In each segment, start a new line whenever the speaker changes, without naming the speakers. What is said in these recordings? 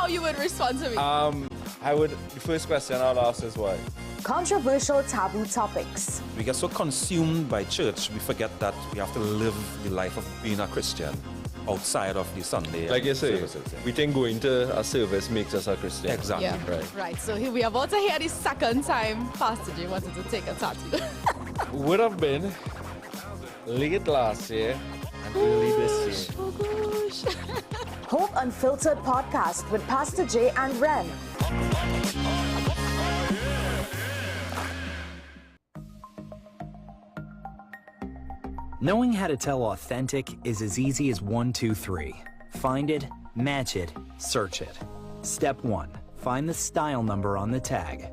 how you would respond to me.
The first question I'll ask is what?
Controversial taboo topics.
We get so consumed by church, we forget that we have to live the life of being a Christian outside of the Sunday.
Like you say,
services, yeah.
we think going to a service makes us a Christian.
Exactly.
Yeah, right. So here we are about to hear the second time Pastor J wanted to take a tattoo.
Would have been late last year and early this year.
Oh gosh.
Hope Unfiltered podcast with Pastor J and Ren.
Knowing how to tell authentic is as easy as 1, 2, 3. Find it, match it, search it. Step 1. Find the style number on the tag.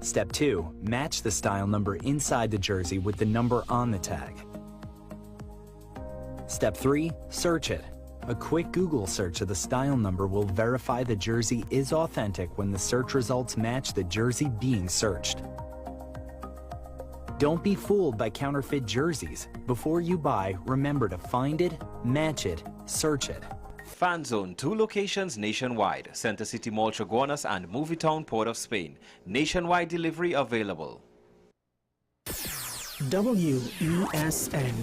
Step 2. Match the style number inside the jersey with the number on the tag. Step 3. Search it. A quick Google search of the style number will verify the jersey is authentic when the search results match the jersey being searched. Don't be fooled by counterfeit jerseys. Before you buy, remember to find it, match it, search it.
Fan Zone, 2 locations nationwide. Center City Mall, Chaguanas and Movietown, Port of Spain. Nationwide delivery available.
WESN.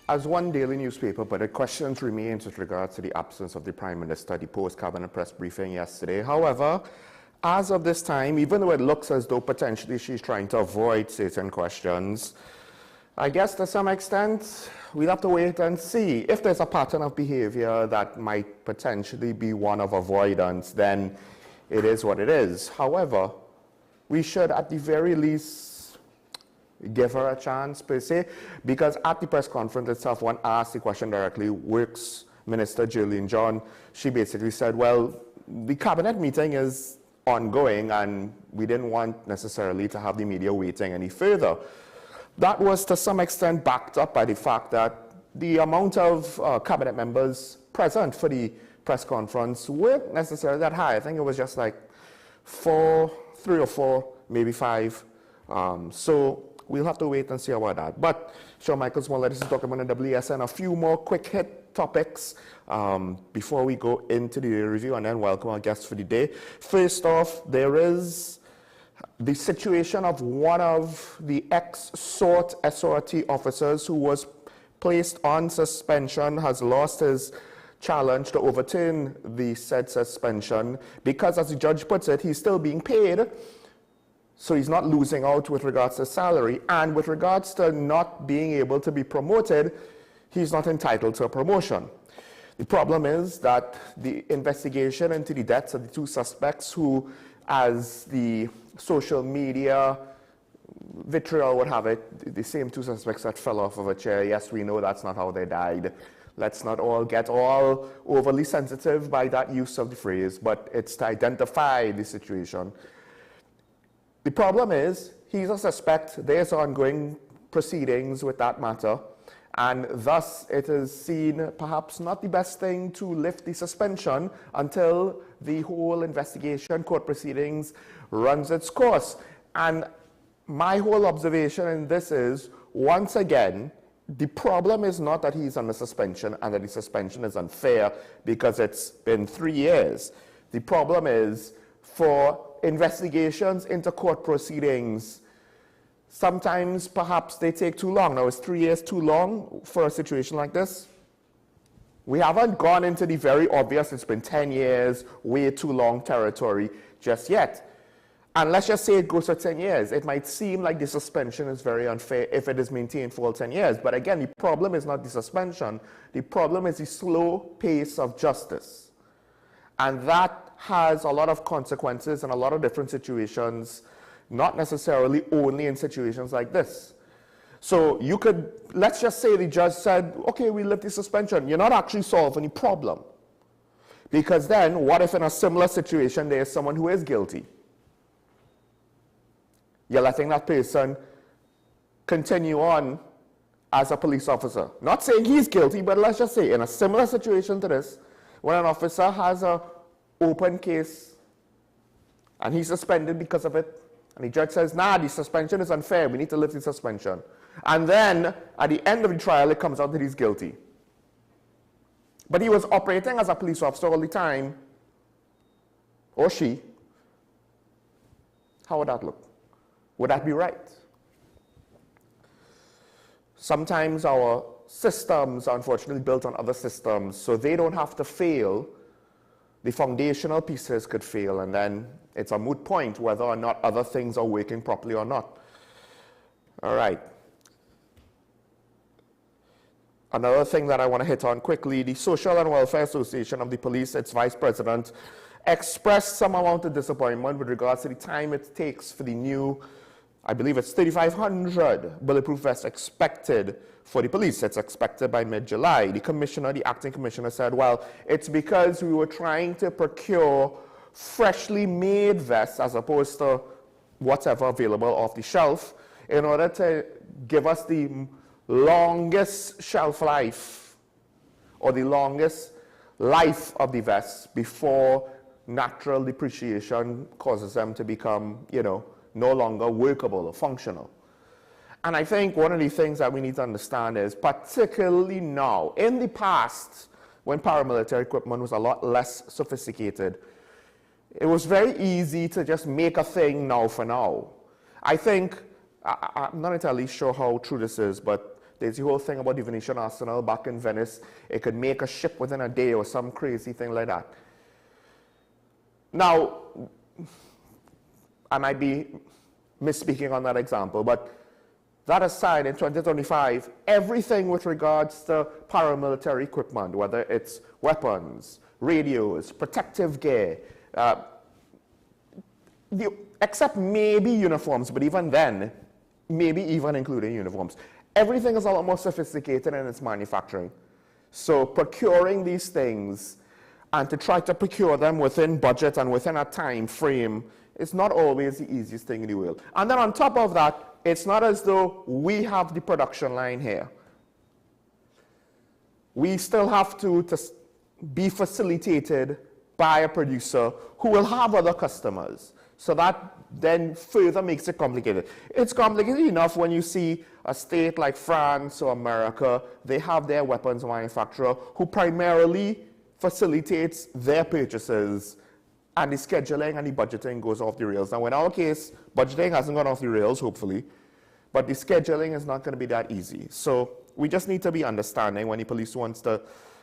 As one daily newspaper, but the questions remain with regards to the absence of the Prime Minister, the post-cabinet press briefing yesterday. However, as of this time, even though it looks as though potentially she's trying to avoid certain questions, I guess to some extent, we'll have to wait and see. If there's a pattern of behavior that might potentially be one of avoidance, then it is what it is. However, we should at the very least give her a chance, per se, because at the press conference itself, one asked the question directly, Works Minister Gillian John, she basically said, well, the cabinet meeting is ongoing and we didn't want necessarily to have the media waiting any further. That was to some extent backed up by the fact that the amount of cabinet members present for the press conference weren't necessarily that high. I think it was just like 3 or 4, maybe 5. So we'll have to wait and see about that. But Shawn Michaels Moller, this is Dr. Mona WSN. A few more quick hit topics before we go into the review, and then welcome our guests for the day. First off, there is the situation of one of the ex-SORT SRT officers who was placed on suspension, has lost his challenge to overturn the said suspension because, as the judge puts it, he's still being paid. So he's not losing out with regards to salary, and with regards to not being able to be promoted, he's not entitled to a promotion. The problem is that the investigation into the deaths of the 2 suspects who, as the social media vitriol would have it, the same 2 suspects that fell off of a chair, yes, we know that's not how they died. Let's not all get all overly sensitive by that use of the phrase, but it's to identify the situation. The problem is, he's a suspect, there's ongoing proceedings with that matter, and thus it is seen perhaps not the best thing to lift the suspension until the whole investigation, court proceedings, runs its course. And my whole observation in this is, once again, the problem is not that he's under suspension and that the suspension is unfair because it's been 3 years. The problem is, for investigations into court proceedings, sometimes perhaps they take too long. Now, is 3 years too long for a situation like this? We haven't gone into the very obvious, it's been 10 years, way too long territory just yet. And let's just say it goes for 10 years. It might seem like the suspension is very unfair if it is maintained for all 10 years. But again, the problem is not the suspension. The problem is the slow pace of justice. And that has a lot of consequences in a lot of different situations, not necessarily only in situations like this. So you could, let's just say the judge said, okay, we lift the suspension. You're not actually solving the problem. Because then, what if in a similar situation there is someone who is guilty? You're letting that person continue on as a police officer. Not saying he's guilty, but let's just say in a similar situation to this, when an officer has an open case and he's suspended because of it, and the judge says, nah, the suspension is unfair, we need to lift the suspension. And then, at the end of the trial, it comes out that he's guilty. But he was operating as a police officer all the time, or she. How would that look? Would that be right? Sometimes our systems are unfortunately built on other systems, so they don't have to fail. The foundational pieces could fail, and then it's a moot point whether or not other things are working properly or not. All right. Another thing that I want to hit on quickly, the Social and Welfare Association of the Police, its vice president, expressed some amount of disappointment with regards to the time it takes for the new, I believe it's 3,500 bulletproof vests expected for the police. It's expected by mid-July. The commissioner, the acting commissioner said, well, it's because we were trying to procure freshly made vests as opposed to whatever available off the shelf in order to give us the longest shelf life or the longest life of the vests before natural depreciation causes them to become, no longer workable or functional. And I think one of the things that we need to understand is, particularly now, in the past, when paramilitary equipment was a lot less sophisticated, it was very easy to just make a thing now for now. I think, I'm not entirely sure how true this is, but there's the whole thing about the Venetian Arsenal back in Venice. It could make a ship within a day or some crazy thing like that. Now, I might be misspeaking on that example, but that aside, in 2025, everything with regards to paramilitary equipment, whether it's weapons, radios, protective gear, except maybe uniforms, but even then, maybe even including uniforms, everything is a lot more sophisticated in its manufacturing. So procuring these things and to try to procure them within budget and within a time frame is not always the easiest thing in the world. And then on top of that, it's not as though we have the production line here. We still have to be facilitated by a producer who will have other customers. So that then further makes it complicated. It's complicated enough when you see a state like France or America, they have their weapons manufacturer who primarily facilitates their purchases, and the scheduling and the budgeting goes off the rails. Now in our case, budgeting hasn't gone off the rails, hopefully, but the scheduling is not going to be that easy. So we just need to be understanding when the police wants to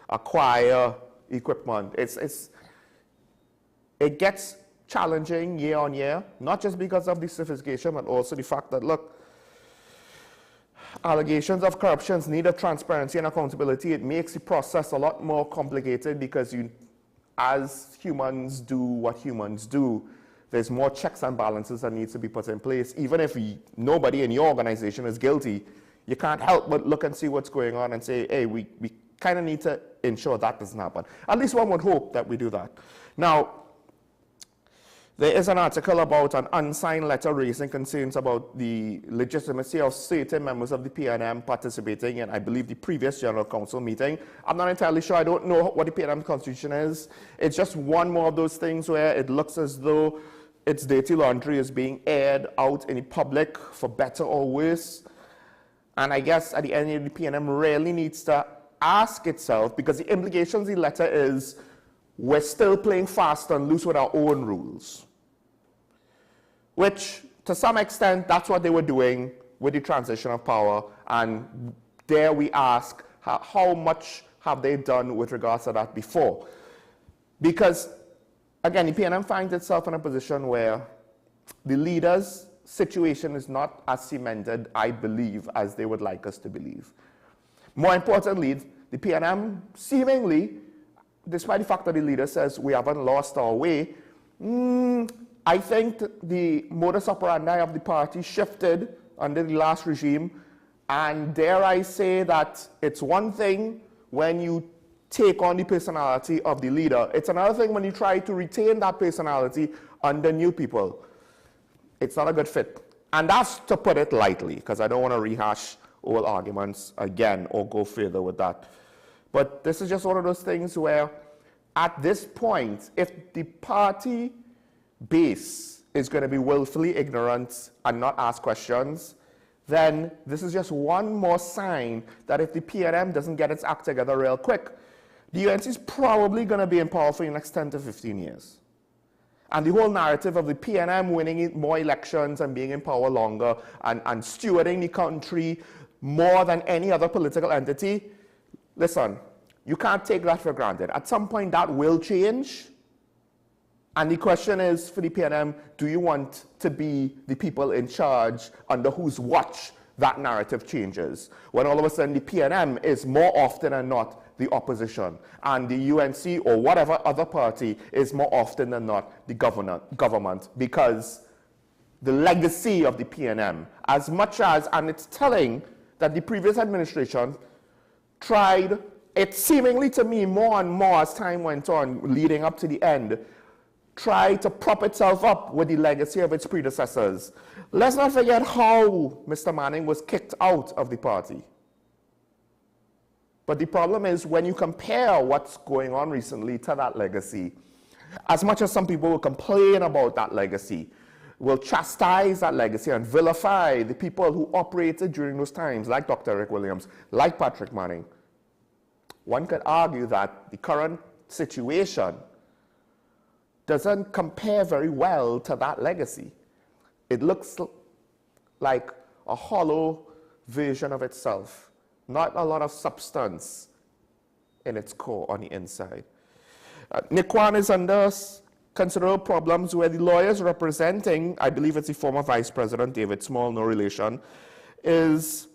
acquire equipment. It gets challenging year on year, not just because of the sophistication, but also the fact that, look, allegations of corruption, need of transparency and accountability, it makes the process a lot more complicated because as humans do what humans do, there's more checks and balances that needs to be put in place. Even if nobody in your organization is guilty, you can't help but look and see what's going on and say, hey, we kind of need to ensure that doesn't happen. At least one would hope that we do that. Now, there is an article about an unsigned letter raising concerns about the legitimacy of certain members of the PNM participating in, I believe, the previous General Council meeting. I'm not entirely sure. I don't know what the PNM Constitution is. It's just one more of those things where it looks as though its dirty laundry is being aired out in the public for better or worse. And I guess at the end of the PNM really needs to ask itself, because the implications of the letter is we're still playing fast and loose with our own rules. Which, to some extent, that's what they were doing with the transition of power. And there we ask, how much have they done with regards to that before? Because, again, the PNM finds itself in a position where the leaders' situation is not as cemented, I believe, as they would like us to believe. More importantly, the PNM seemingly, despite the fact that the leader says we haven't lost our way, I think the modus operandi of the party shifted under the last regime, And dare I say that it's one thing when you take on the personality of the leader. It's another thing when you try to retain that personality under new people. It's not a good fit. And that's to put it lightly, because I don't want to rehash old arguments again or go further with that. But this is just one of those things where at this point, if the party base is going to be willfully ignorant and not ask questions, then this is just one more sign that if the PNM doesn't get its act together real quick, the UNC is probably going to be in power for the next 10 to 15 years. And the whole narrative of the PNM winning more elections and being in power longer and stewarding the country more than any other political entity, listen, you can't take that for granted. At some point, that will change. And the question is, for the PNM, do you want to be the people in charge under whose watch that narrative changes? When all of a sudden the PNM is more often than not the opposition, and the UNC or whatever other party is more often than not the government, because the legacy of the PNM, as much as, and it's telling that the previous administration tried, it seemingly to me more and more as time went on, leading up to the end, tried to prop itself up with the legacy of its predecessors. Let's not forget how Mr. Manning was kicked out of the party. But the problem is when you compare what's going on recently to that legacy, as much as some people will complain about that legacy, will chastise that legacy and vilify the people who operated during those times, like Dr. Eric Williams, like Patrick Manning, one could argue that the current situation doesn't compare very well to that legacy. It looks like a hollow version of itself, not a lot of substance in its core on the inside. Nikwan is under considerable problems where the lawyers representing, I believe it's the former Vice President David Small, no relation, is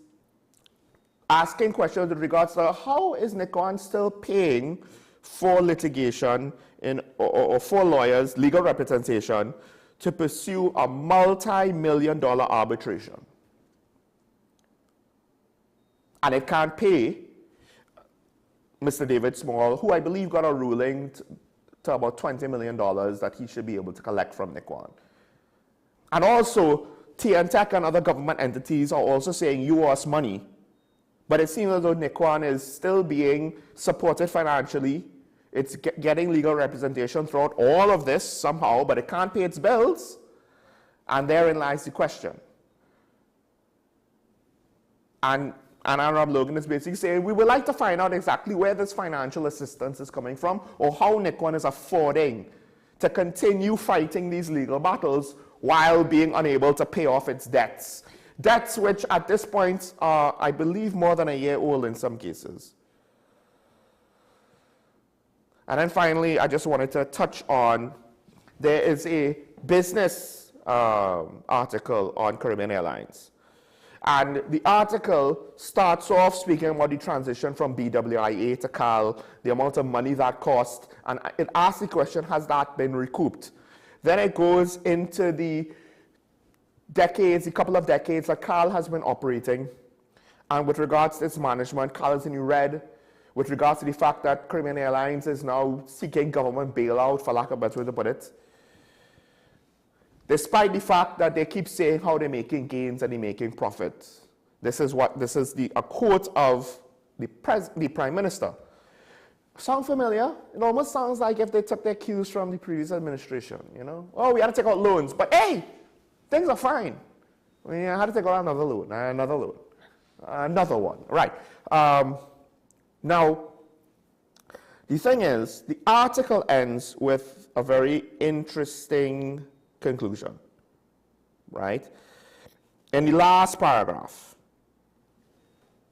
asking questions with regards to how is Nikwan still paying for litigation or for lawyers, legal representation, to pursue a multi-million-dollar arbitration. And it can't pay Mr. David Small, who I believe got a ruling to about $20 million that he should be able to collect from Nikwan. And also, TNTech and other government entities are also saying you owe us money. But it seems as though Nikwan is still being supported financially. It's getting legal representation throughout all of this somehow, but it can't pay its bills. And therein lies the question. And Arab Logan is basically saying, we would like to find out exactly where this financial assistance is coming from, or how Nikwan is affording to continue fighting these legal battles while being unable to pay off its debts. Debts which at this point are, I believe, more than a year old in some cases. And then finally, I just wanted to touch on, there is a business article on Caribbean Airlines. And the article starts off speaking about the transition from BWIA to CAL, the amount of money that cost, and it asks the question, has that been recouped? Then it goes into the decades, a couple of decades that CAL has been operating. And with regards to its management, CAL is in the red. With regards to the fact that Caribbean Airlines is now seeking government bailout, for lack of a better way to put it. Despite the fact that they keep saying how they're making gains and they're making profits. This is a quote of the Prime Minister. Sound familiar? It almost sounds like if they took their cues from the previous administration, you know? Oh, we had to take out loans, but hey, things are fine. I mean, I had to take out another loan, another one, right. Now, the thing is, the article ends with a very interesting conclusion, right? In the last paragraph,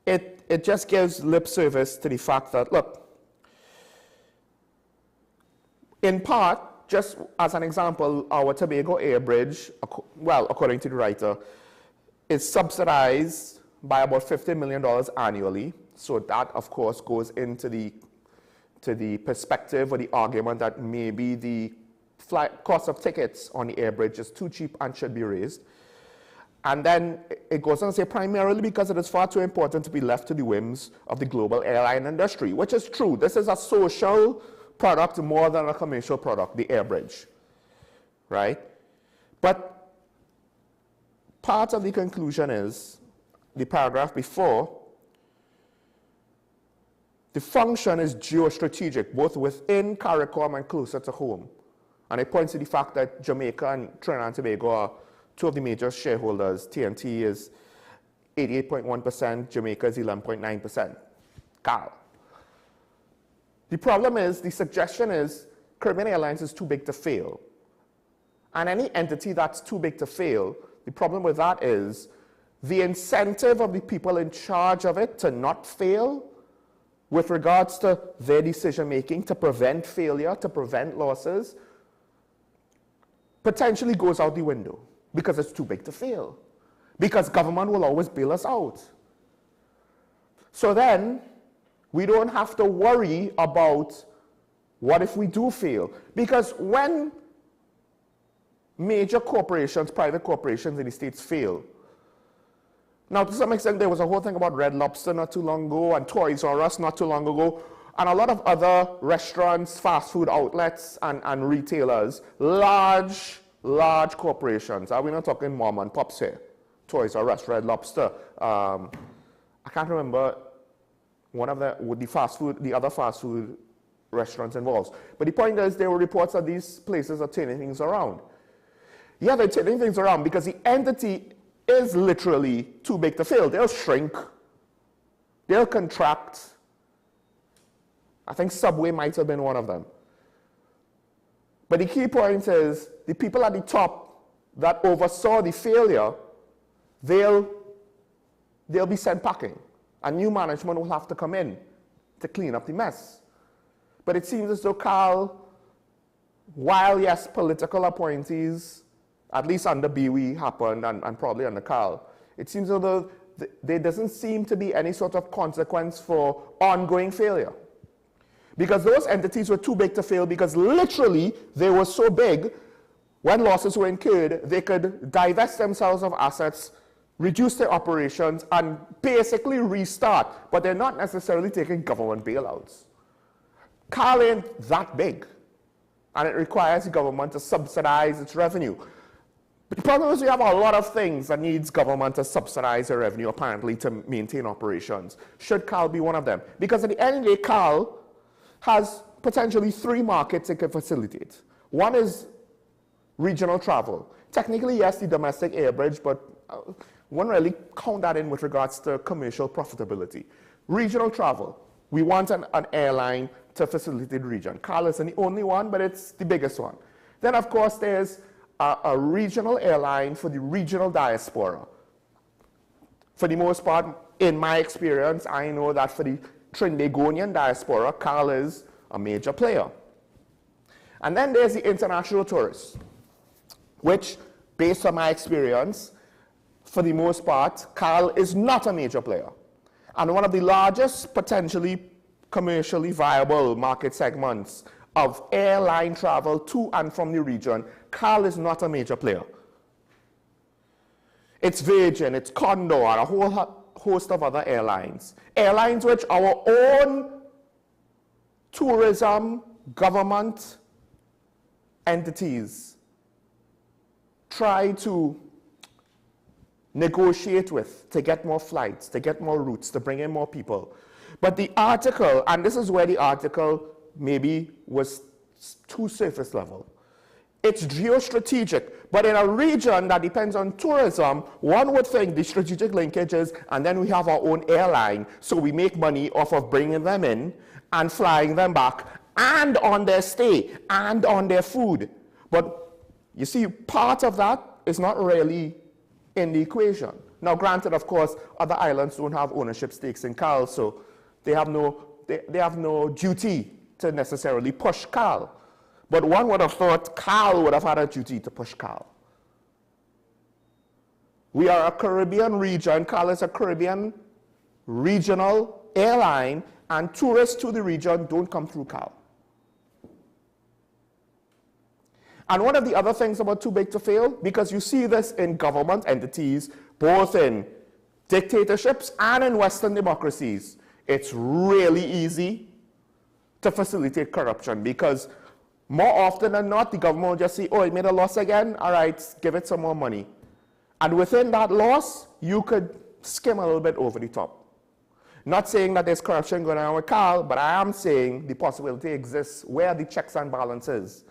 it just gives lip service to the fact that, look, in part, just as an example, our Tobago Air Bridge, well, according to the writer, is subsidized by about $50 million annually. So that, of course, goes into the perspective or the argument that maybe the cost of tickets on the air bridge is too cheap and should be raised. And then it goes on to say, primarily because it is far too important to be left to the whims of the global airline industry, which is true. This is a social product more than a commercial product, the air bridge, right? But part of the conclusion is, the paragraph before, the function is geostrategic, both within CARICOM and closer to home. And it points to the fact that Jamaica and Trinidad and Tobago are two of the major shareholders. TNT is 88.1%, Jamaica is 11.9%. CAL. The problem is, the suggestion is, Caribbean Airlines is too big to fail. And any entity that's too big to fail, the problem with that is, the incentive of the people in charge of it to not fail with regards to their decision making, to prevent failure, to prevent losses, potentially goes out the window because it's too big to fail. Because government will always bail us out. So then, we don't have to worry about what if we do fail. Because when major corporations, private corporations in the States fail, now to some extent there was a whole thing about Red Lobster not too long ago and Toys R Us not too long ago, and a lot of other restaurants, fast food outlets and retailers, large corporations. We're not talking mom and pops here. Toys R Us, Red Lobster. I can't remember one of the other fast food restaurants involved. But the point is, there were reports that these places are turning things around. Yeah, they're turning things around because the entity is literally too big to fail. They'll shrink. They'll contract. I think Subway might have been one of them. But the key point is, the people at the top that oversaw the failure, they'll be sent packing. And new management will have to come in to clean up the mess. But it seems as though CAL, while yes, political appointees, at least under BWE happened and probably under CAL, it seems as though there doesn't seem to be any sort of consequence for ongoing failure. Because those entities were too big to fail because literally they were so big, when losses were incurred, they could divest themselves of assets, reduce their operations, and basically restart. But they're not necessarily taking government bailouts. CAL ain't that big, and it requires the government to subsidize its revenue. But the problem is we have a lot of things that needs government to subsidize their revenue, apparently, to maintain operations. Should CAL be one of them? Because at the end of the day, CAL has potentially 3 markets it can facilitate. One is regional travel. Technically, yes, the domestic air bridge, but won't really count that in with regards to commercial profitability. Regional travel. We want an airline to facilitate region. CAL isn't the only one, but it's the biggest one. Then, of course, there's a regional airline for the regional diaspora. For the most part, in my experience, I know that for the Trinidadian diaspora, CAL is a major player. And then there's the international tourists, which, based on my experience, for the most part, CAL is not a major player. And one of the largest, potentially commercially viable market segments of airline travel to and from the region, CAL is not a major player. It's Virgin, it's Condor, and a whole host of other airlines. Airlines which our own tourism, government entities try to negotiate with to get more flights, to get more routes, to bring in more people. But the article, and this is where the article maybe was too surface level. It's geostrategic, but in a region that depends on tourism, one would think the strategic linkages, and then we have our own airline, so we make money off of bringing them in and flying them back, and on their stay, and on their food. But you see, part of that is not really in the equation. Now, granted, of course, other islands don't have ownership stakes in CAL, so they have no duty to necessarily push CAL. But one would have thought CAL would have had a duty to push CAL. We are a Caribbean region. CAL is a Caribbean regional airline, and tourists to the region don't come through CAL. And one of the other things about too big to fail, because you see this in government entities, both in dictatorships and in Western democracies, it's really easy to facilitate corruption, because more often than not, the government will just say, oh, it made a loss again, all right, give it some more money. And within that loss, you could skim a little bit over the top. Not saying that there's corruption going on with Carl, but I am saying the possibility exists where the checks and balances.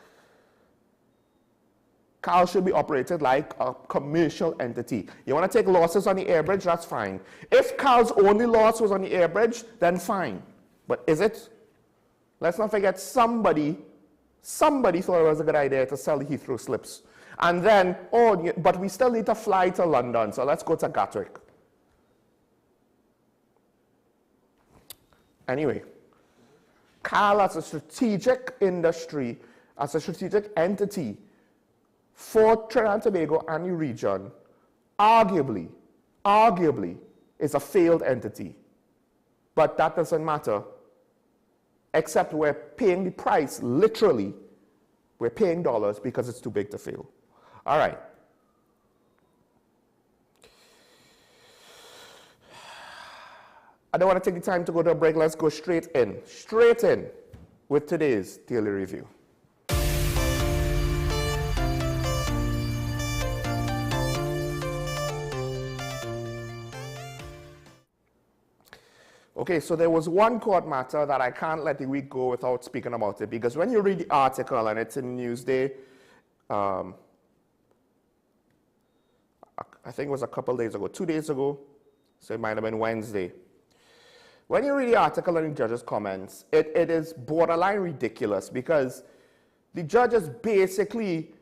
Carl should be operated like a commercial entity. You want to take losses on the air bridge, that's fine. If Carl's only loss was on the air bridge, then fine. But is it? Let's not forget somebody thought it was a good idea to sell the Heathrow slips. And then, oh, but we still need to fly to London, so let's go to Gatwick. Anyway, Carl as a strategic industry, as a strategic entity for Trinidad and Tobago and the region, arguably, is a failed entity. But that doesn't matter, except we're paying the price, literally. We're paying dollars because it's too big to fail. All right. I don't want to take the time to go to a break. Let's go straight in with today's Daily Review. Okay, so there was one court matter that I can't let the week go without speaking about it, because when you read the article, and it's in Newsday, I think it was a couple days ago, 2 days ago, so it might have been Wednesday. When you read the article and the judge's comments, it is borderline ridiculous, because the judge is basically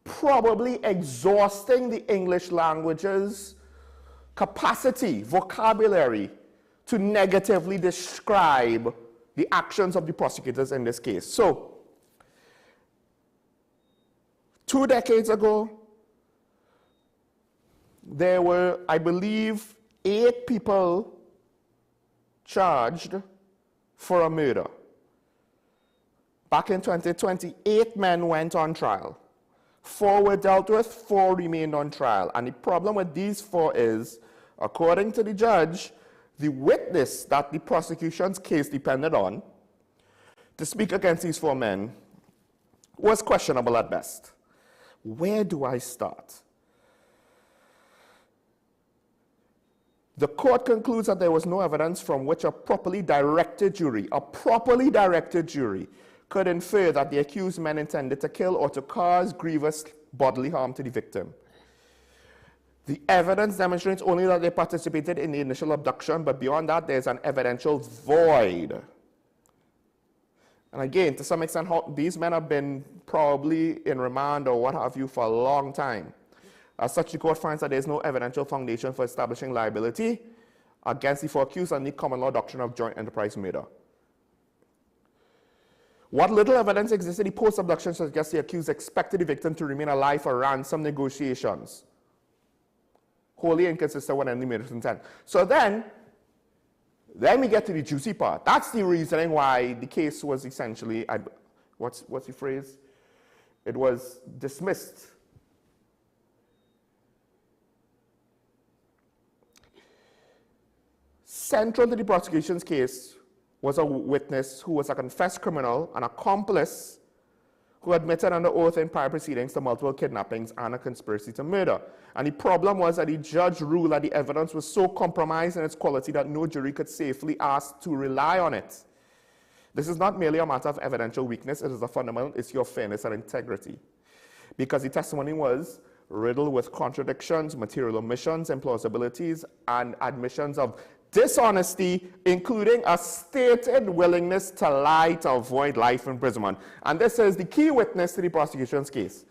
probably exhausting the English language's capacity, vocabulary, to negatively describe the actions of the prosecutors in this case. So, 2 decades ago, there were, I believe, 8 people charged for a murder. Back in 2020, 8 men went on trial. 4 were dealt with, 4 remained on trial. And the problem with these 4 is, according to the judge, the witness that the prosecution's case depended on to speak against these 4 men was questionable at best. Where do I start? The court concludes that there was no evidence from which a properly directed jury could infer that the accused men intended to kill or to cause grievous bodily harm to the victim. The evidence demonstrates only that they participated in the initial abduction, but beyond that, there's an evidential void. And again, to some extent, these men have been probably in remand or what have you for a long time. As such, the court finds that there's no evidential foundation for establishing liability against the 4 accused under the common law doctrine of joint enterprise murder. What little evidence existed in the post-abduction suggests the accused expected the victim to remain alive for ransom negotiations, wholly inconsistent with any murderous intent. So then we get to the juicy part. That's the reasoning why the case was essentially, what's the phrase? It was dismissed. Central to the prosecution's case was a witness who was a confessed criminal, an accomplice who admitted under oath in prior proceedings to multiple kidnappings and a conspiracy to murder. And the problem was that the judge ruled that the evidence was so compromised in its quality that no jury could safely ask to rely on it. This is not merely a matter of evidential weakness, it is a fundamental issue of fairness and integrity. Because the testimony was riddled with contradictions, material omissions, implausibilities, and admissions of dishonesty, including a stated willingness to lie to avoid life imprisonment. And this is the key witness to the prosecution's case.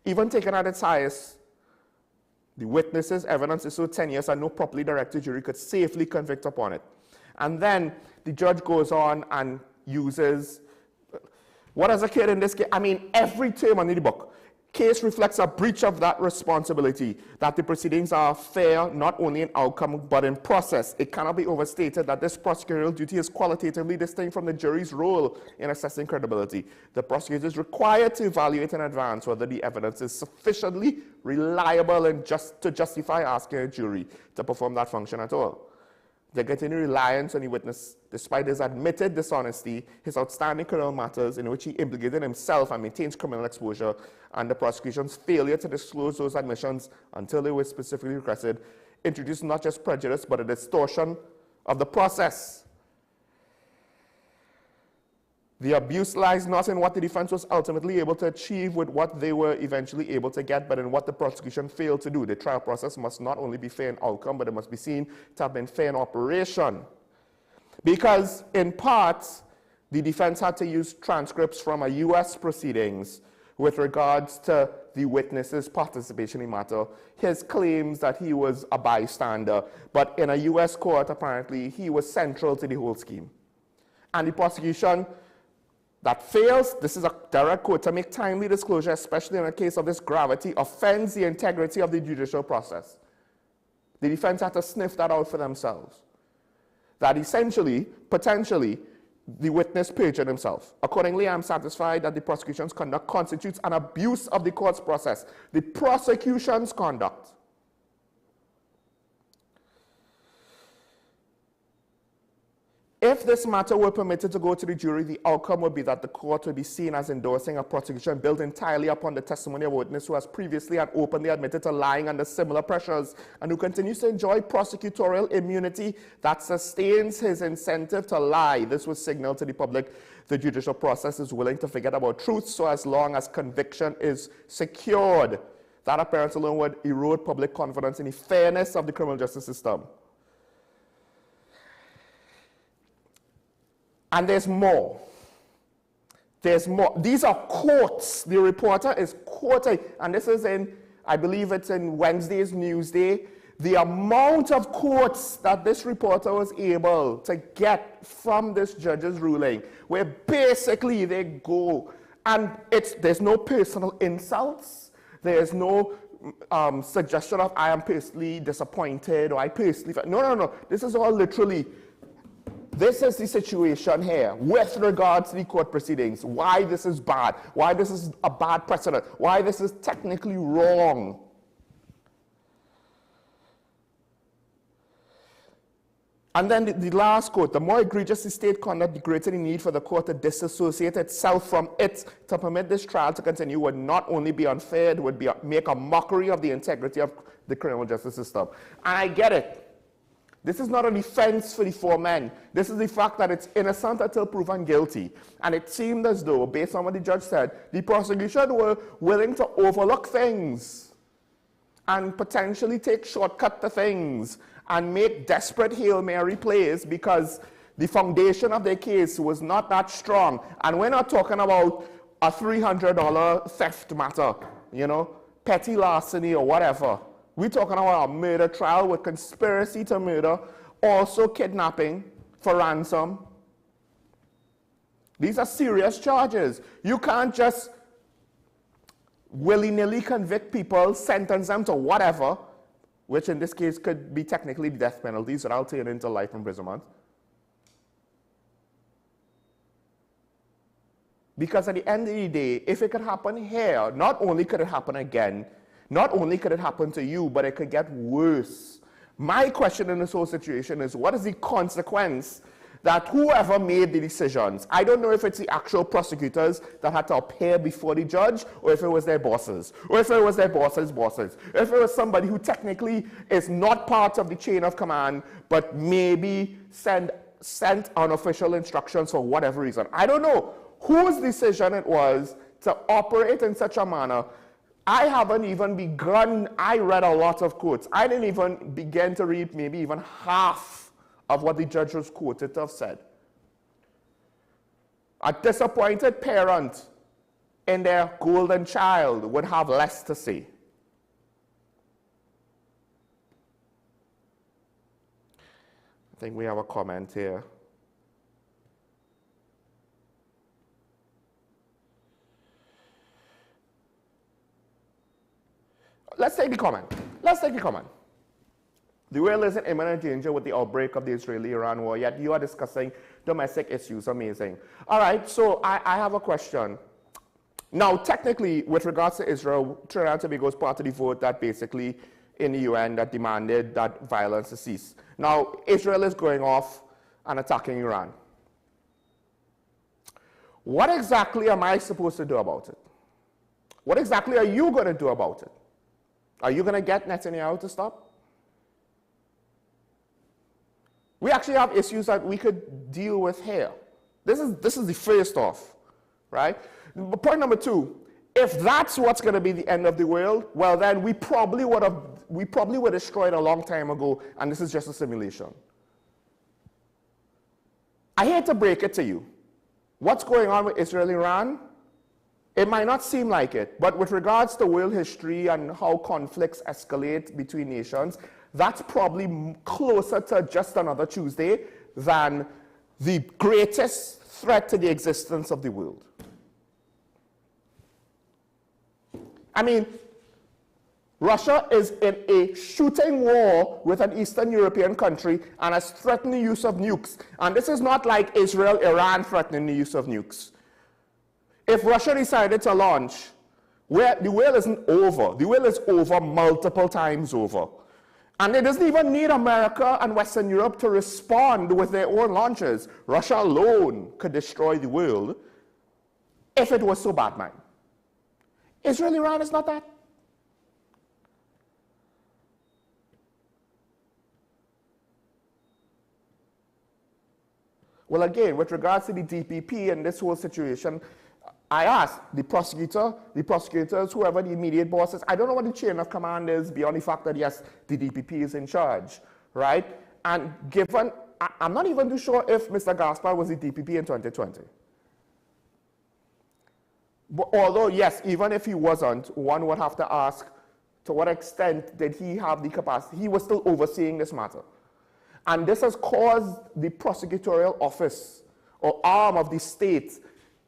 Even taken at its highest, the witness's evidence is so tenuous and no properly directed jury could safely convict upon it. And then the judge goes on and uses, what has occurred in this case? I mean, every term under the book. case reflects a breach of that responsibility, that the proceedings are fair not only in outcome but in process. It cannot be overstated that this prosecutorial duty is qualitatively distinct from the jury's role in assessing credibility. The prosecutor is required to evaluate in advance whether the evidence is sufficiently reliable and to justify asking a jury to perform that function at all. The continued reliance on the witness, despite his admitted dishonesty, his outstanding criminal matters in which he implicated himself and maintains criminal exposure, and the prosecution's failure to disclose those admissions until they were specifically requested, introduced not just prejudice, but a distortion of the process. The abuse lies not in what the defense was ultimately able to achieve with what they were eventually able to get, but in what the prosecution failed to do. The trial process must not only be fair in outcome, but it must be seen to have been fair in operation. Because, in part, the defense had to use transcripts from a U.S. proceedings with regards to the witness's participation in the matter, his claims that he was a bystander, but in a U.S. court, apparently, he was central to the whole scheme. And the prosecution that fails, this is a direct quote, to make timely disclosure, especially in a case of this gravity, offends the integrity of the judicial process. The defense had to sniff that out for themselves. That essentially, potentially, the witness perjured himself. Accordingly, I am satisfied that the prosecution's conduct constitutes an abuse of the court's process. The prosecution's conduct. If this matter were permitted to go to the jury, the outcome would be that the court would be seen as endorsing a prosecution built entirely upon the testimony of a witness who has previously and openly admitted to lying under similar pressures and who continues to enjoy prosecutorial immunity that sustains his incentive to lie. This was signaled to the public. The judicial process is willing to forget about truth so as long as conviction is secured. That appearance alone would erode public confidence in the fairness of the criminal justice system. And there's more. There's more. These are quotes. The reporter is quoting, and this is in, I believe it's in Wednesday's Newsday. The amount of quotes that this reporter was able to get from this judge's ruling, where basically they go, and there's no personal insults. There's no suggestion of I am personally disappointed or I personally, no. This is all literally, this is the situation here with regards to the court proceedings, why this is bad, why this is a bad precedent, why this is technically wrong. And then the last quote, the more egregious the state conduct, the greater the need for the court to disassociate itself from it. To permit this trial to continue would not only be unfair, it would make a mockery of the integrity of the criminal justice system. And I get it. This is not a defense for the four men. This is the fact that it's innocent until proven guilty. And it seemed as though, based on what the judge said, the prosecution were willing to overlook things and potentially take shortcut to things and make desperate Hail Mary plays because the foundation of their case was not that strong. And we're not talking about a $300 theft matter, petty larceny or whatever. We're talking about a murder trial with conspiracy to murder, also kidnapping for ransom. These are serious charges. You can't just willy-nilly convict people, sentence them to whatever, which in this case could be technically death penalties without turning into life imprisonment. Because at the end of the day, if it could happen here, not only could it happen again, not only could it happen to you, but it could get worse. My question in this whole situation is, what is the consequence that whoever made the decisions, I don't know if it's the actual prosecutors that had to appear before the judge, or if it was their bosses, or if it was their bosses' bosses, if it was somebody who technically is not part of the chain of command, but maybe sent unofficial instructions for whatever reason. I don't know whose decision it was to operate in such a manner. I haven't even begun, I read a lot of quotes. I didn't even begin to read maybe even half of what the judge was quoted to have said. A disappointed parent in their golden child would have less to say. I think we have a comment here. let's take the comment. Let's take the comment. The world is in imminent danger with the outbreak of the Israeli-Iran war, yet you are discussing domestic issues. Amazing. All right, so I have a question. Now, technically, with regards to Israel, Trinidad and Tobago is part of the vote that basically in the UN that demanded that violence to cease. Now, Israel is going off and attacking Iran. What exactly am I supposed to do about it? What exactly are you going to do about it? Are you going to get Netanyahu to stop? We actually have issues that we could deal with here. This is the first off, right? Point number two, if that's what's going to be the end of the world, well then we probably were destroyed a long time ago, and this is just a simulation. I hate to break it to you. What's going on with Israel-Iran? It might not seem like it, but with regards to world history and how conflicts escalate between nations, that's probably closer to just another Tuesday than the greatest threat to the existence of the world. I mean, Russia is in a shooting war with an Eastern European country and has threatened the use of nukes. And this is not like Israel, Iran threatening the use of nukes. If Russia decided to launch, the world isn't over. The world is over multiple times over. And it doesn't even need America and Western Europe to respond with their own launches. Russia alone could destroy the world if it was so bad, man. Israel, Iran is not that. Well, again, with regards to the DPP and this whole situation, I asked the prosecutors, whoever the immediate bosses, I don't know what the chain of command is beyond the fact that, yes, the DPP is in charge, right? And given, I'm not even too sure if Mr. Gaspar was the DPP in 2020. But although, yes, even if he wasn't, one would have to ask to what extent did he have the capacity. He was still overseeing this matter. And this has caused the prosecutorial office or arm of the state.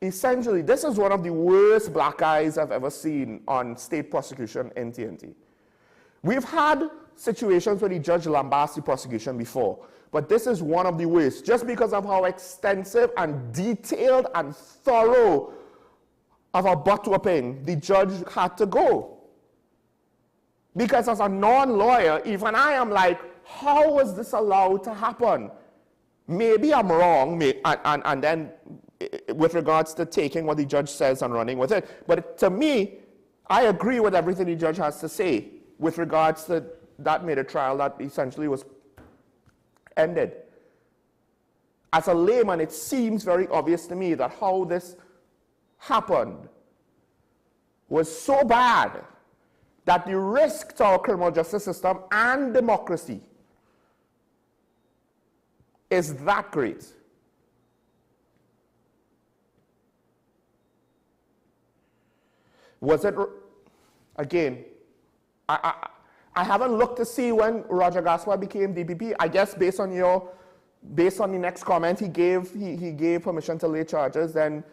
Essentially, this is one of the worst black eyes I've ever seen on state prosecution in TNT. We've had situations where the judge lambasts the prosecution before, but this is one of the worst, just because of how extensive and detailed and thorough of a butt-whooping the judge had to go. Because as a non-lawyer, even I am like, how was this allowed to happen? Maybe I'm wrong, and then with regards to taking what the judge says and running with it. But to me, I agree with everything the judge has to say with regards to that made a trial that essentially was ended. As a layman, it seems very obvious to me that how this happened was so bad that the risk to our criminal justice system and democracy is that great. Was it, again, I haven't looked to see when Roger Gaspar became DPP. I guess based on the next comment he gave permission to lay charges, then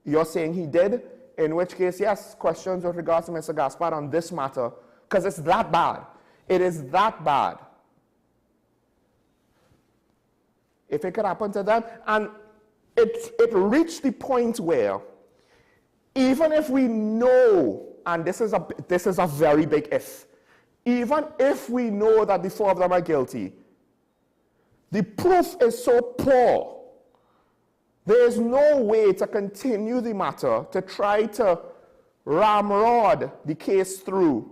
you're saying he did, in which case, yes, questions with regards to Mr. Gaspar on this matter, because it's that bad. It is that bad. If it could happen to them, and it reached the point where, even if we know, and this is a very big if, even if we know that the four of them are guilty, the proof is so poor. There is no way to continue the matter, to try to ramrod the case through,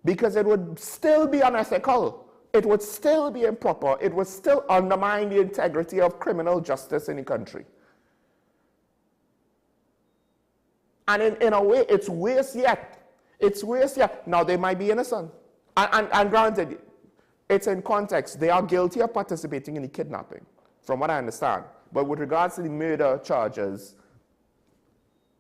because it would still be unethical. It would still be improper. It would still undermine the integrity of criminal justice in the country. And in a way, it's worse yet. It's worse yet. Now, they might be innocent. And granted, it's in context. They are guilty of participating in the kidnapping, from what I understand. But with regards to the murder charges,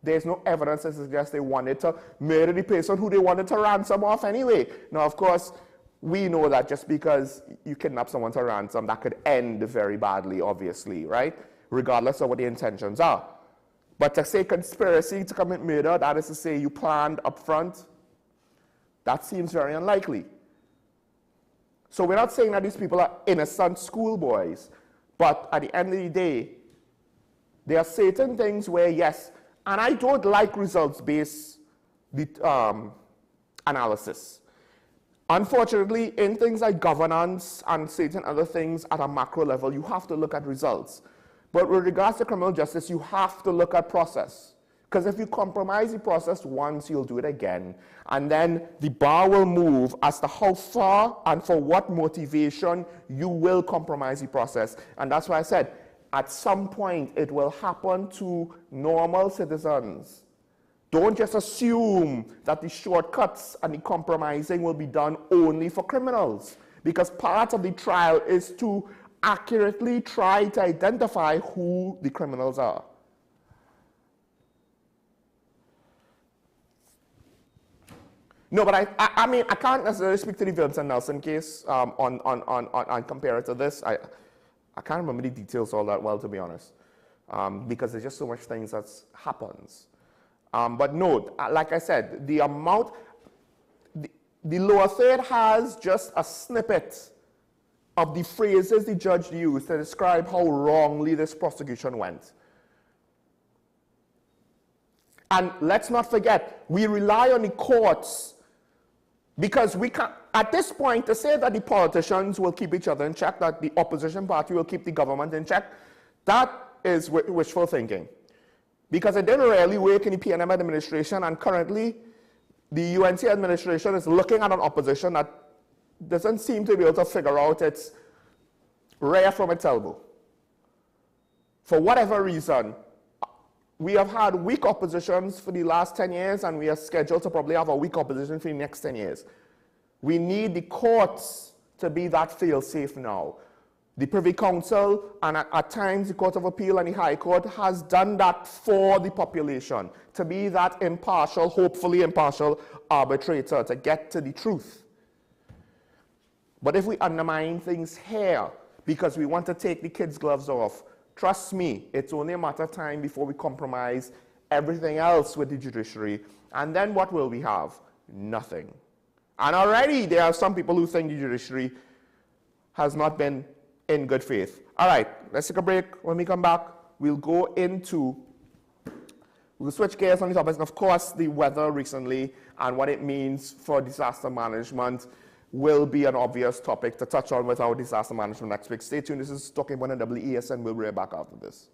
there's no evidence that suggests they wanted to murder the person who they wanted to ransom off anyway. Now, of course, we know that just because you kidnap someone to ransom, that could end very badly, obviously, right? Regardless of what the intentions are. But to say conspiracy to commit murder, that is to say you planned up front, That seems very unlikely. So we're not saying that these people are innocent schoolboys, but at the end of the day, there are certain things where, yes, and I don't like results-based analysis. Unfortunately, in things like governance and certain other things at a macro level, you have to look at results. But with regards to criminal justice, you have to look at process. Because if you compromise the process once, you'll do it again. And then the bar will move as to how far and for what motivation you will compromise the process. And that's why I said, at some point, it will happen to normal citizens. Don't just assume that the shortcuts and the compromising will be done only for criminals. Because part of the trial is to accurately try to identify who the criminals are. No, but I mean, I can't necessarily speak to the Vincent Nelson case and compare it to this. I can't remember the details all that well, to be honest, because there's just so much things that happens. But no, like I said, the amount, the lower third has just a snippet of the phrases the judge used to describe how wrongly this prosecution went. And let's not forget, we rely on the courts because we can't, at this point, to say that the politicians will keep each other in check, that the opposition party will keep the government in check, that is wishful thinking. Because it didn't really work in the PNM administration, and currently the UNC administration is looking at an opposition that doesn't seem to be able to figure out its rear from its elbow. For whatever reason, we have had weak oppositions for the last 10 years, and we are scheduled to probably have a weak opposition for the next 10 years. We need the courts to be that fail-safe now. The Privy Council and at times the Court of Appeal and the High Court has done that for the population, to be that impartial, hopefully impartial arbitrator to get to the truth. But if we undermine things here because we want to take the kids' gloves off, trust me, it's only a matter of time before we compromise everything else with the judiciary. And then what will we have? Nothing. And already there are some people who think the judiciary has not been in good faith. All right, let's take a break. When we come back, we'll switch gears on the topics. And of course, the weather recently and what it means for disaster management will be an obvious topic to touch on with our disaster management next week. Stay tuned. This is Talking Point on WESN. We'll be right back after this.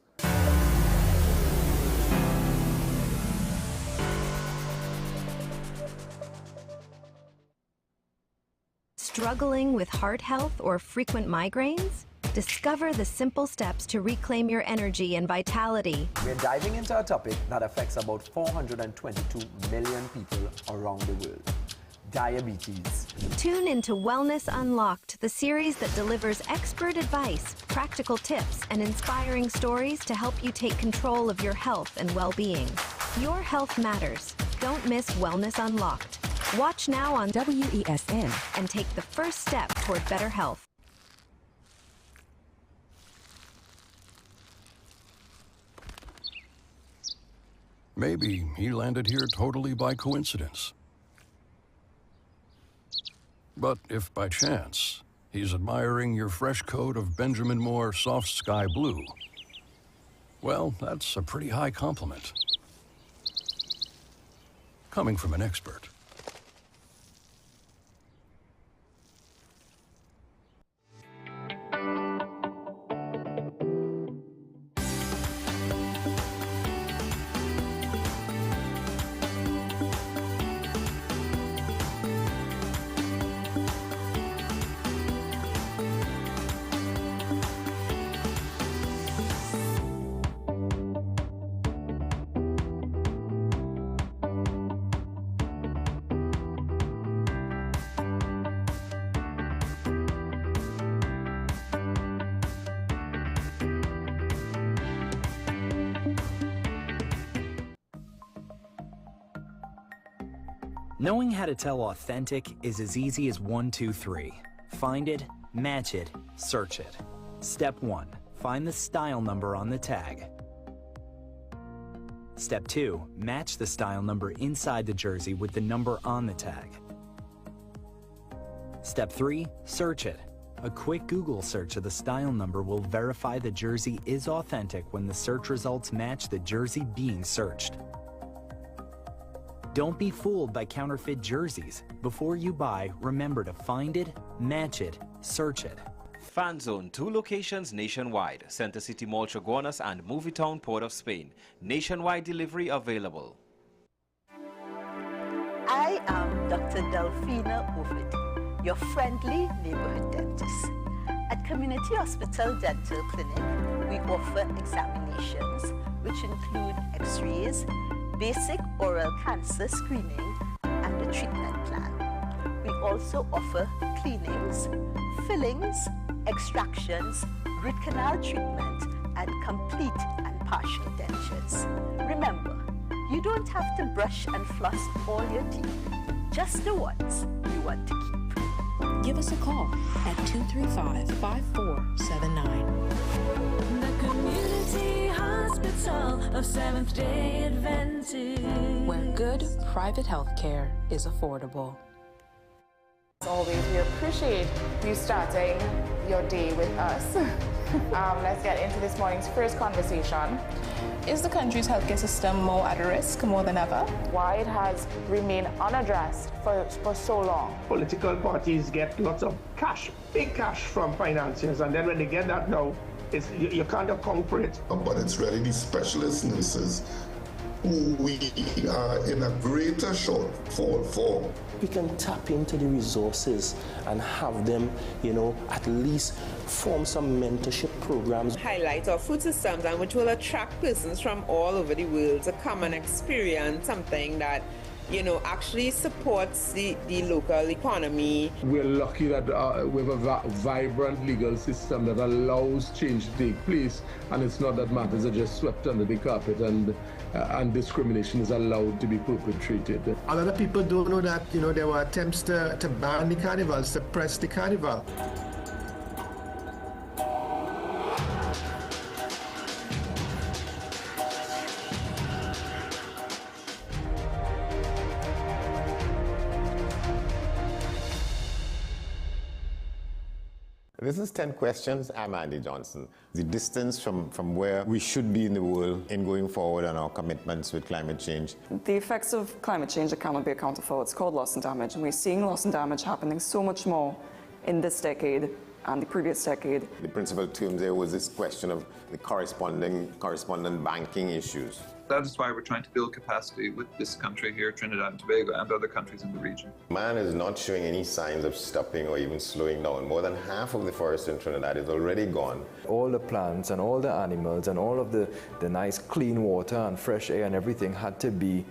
Struggling with heart health or frequent migraines? Discover the simple steps to reclaim your energy and vitality.
We're diving into a topic that affects about 422 million people around the world. Diabetes.
Tune into Wellness Unlocked, the series that delivers expert advice, practical tips, and inspiring stories to help you take control of your health and well-being. Your health matters. Don't miss Wellness Unlocked. Watch now on WESN and take the first step toward better health.
Maybe he landed here totally by coincidence. But if by chance he's admiring your fresh coat of Benjamin Moore soft sky blue, well, that's a pretty high compliment. Coming from an expert.
Knowing how to tell authentic is as easy as 1, 2, 3. Find it, match it, search it. Step 1. Find the style number on the tag. Step 2. Match the style number inside the jersey with the number on the tag. Step 3, search it. A quick Google search of the style number will verify the jersey is authentic when the search results match the jersey being searched. Don't be fooled by counterfeit jerseys. Before you buy, remember to find it, match it, search it.
Fan Zone, 2 locations nationwide. Center City Mall, Chaguanas and Movie Town, Port of Spain. Nationwide delivery available.
I am Dr. Delphina Ovid, your friendly neighborhood dentist. At Community Hospital Dental Clinic, we offer examinations which include x-rays, basic oral cancer screening, and a treatment plan. We also offer cleanings, fillings, extractions, root canal treatment, and complete and partial dentures. Remember, you don't have to brush and floss all your teeth, just the ones you want to keep.
Give us a call at 235-5479.
The Community Hospital of Seventh-day Adventist,
where good private health care is affordable.
As always, we appreciate you starting your day with us. Let's get into this morning's first conversation. Is the country's healthcare system more at risk more than ever? Why it has remained unaddressed for so long?
Political parties get lots of cash, big cash from financiers, and then when they get that now, you can't account for it.
But it's really the specialist nurses who we are in a greater shortfall for.
We can tap into the resources and have them, at least form some mentorship programs.
Highlight our food systems, and which will attract persons from all over the world to come and experience something that actually supports the local economy.
We're lucky that we have a vibrant legal system that allows change to take place, and it's not that matters are just swept under the carpet and discrimination is allowed to be perpetrated.
A lot of people don't know that, there were attempts to ban the carnival, suppress the carnival.
This is 10 Questions. I'm Andy Johnson. The distance from where we should be in the world in going forward on our commitments with climate change.
The effects of climate change that cannot be accounted for. It's called loss and damage, and we're seeing loss and damage happening so much more in this decade and the previous decade.
The principal term there was this question of the correspondent banking issues.
That is why we're trying to build capacity with this country here, Trinidad and Tobago, and other countries in the region. Man is not showing any signs of stopping or even slowing down. More than half of the forest in Trinidad is already gone.
All the plants and all the animals and all of the nice clean water and fresh air and everything had to be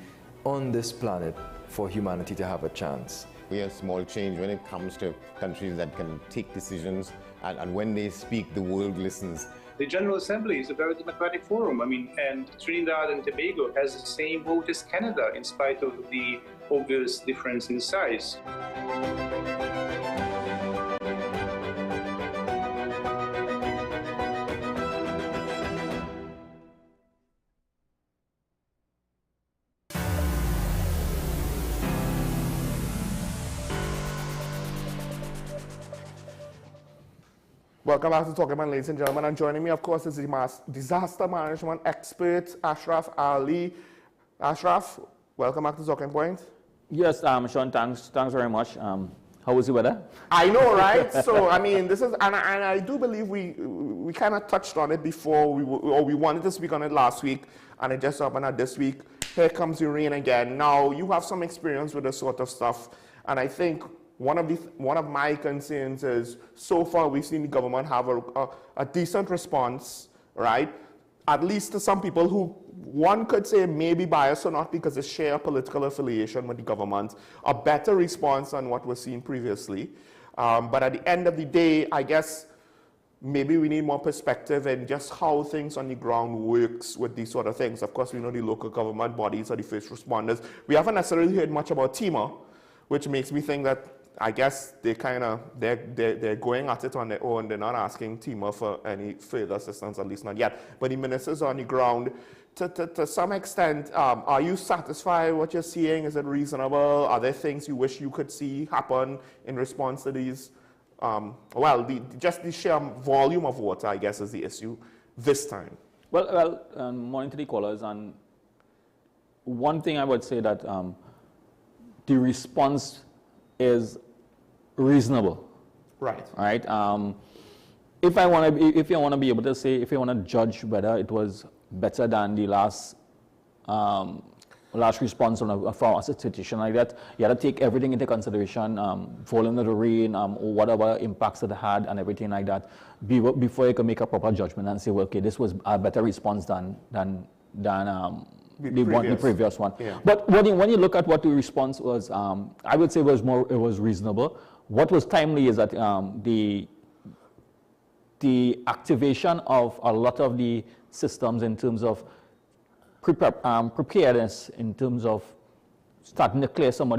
on this planet for humanity to have a chance.
We have small change when it comes to countries that can take decisions, and when they speak, the world listens.
The General Assembly is a very democratic forum. And Trinidad and Tobago has the same vote as Canada, in spite of the obvious difference in size.
Welcome back to Talking About, ladies and gentlemen. And joining me, of course, is the disaster management expert, Ashraf Ali. Ashraf, welcome back to Talking Point.
Yes, Sean, thanks very much. How was the weather?
I know, right? So, I mean, this is, and I do believe we kind of touched on it before, we wanted to speak on it last week, and it just happened that this week, here comes the rain again. Now, you have some experience with this sort of stuff, and I think one of my concerns is, so far we've seen the government have a decent response, right? At least to some people who, one could say maybe biased or not because they share political affiliation with the government, a better response than what was seen previously. But at the end of the day, I guess maybe we need more perspective in just how things on the ground works with these sort of things. Of course, we know the local government bodies are the first responders. We haven't necessarily heard much about TEMA, which makes me think that I guess they're going at it on their own. They're not asking TEMA for any further assistance, at least not yet. But the ministers on the ground, to some extent, are you satisfied with what you're seeing? Is it reasonable? Are there things you wish you could see happen in response to these? Just the sheer volume of water, I guess, is the issue this time.
Well, morning to the callers, and one thing I would say that the response is reasonable.
Right.
Right. If you want to be able to say, if you want to judge whether it was better than the last response from a situation like that, you have to take everything into consideration, volume of the rain, or whatever impacts it had and everything like that, before you can make a proper judgment and say, well, okay, this was a better response than the previous one. Yeah. But when you look at what the response was, I would say it was reasonable. What was timely is that the activation of a lot of the systems in terms of preparedness, in terms of starting to clear some of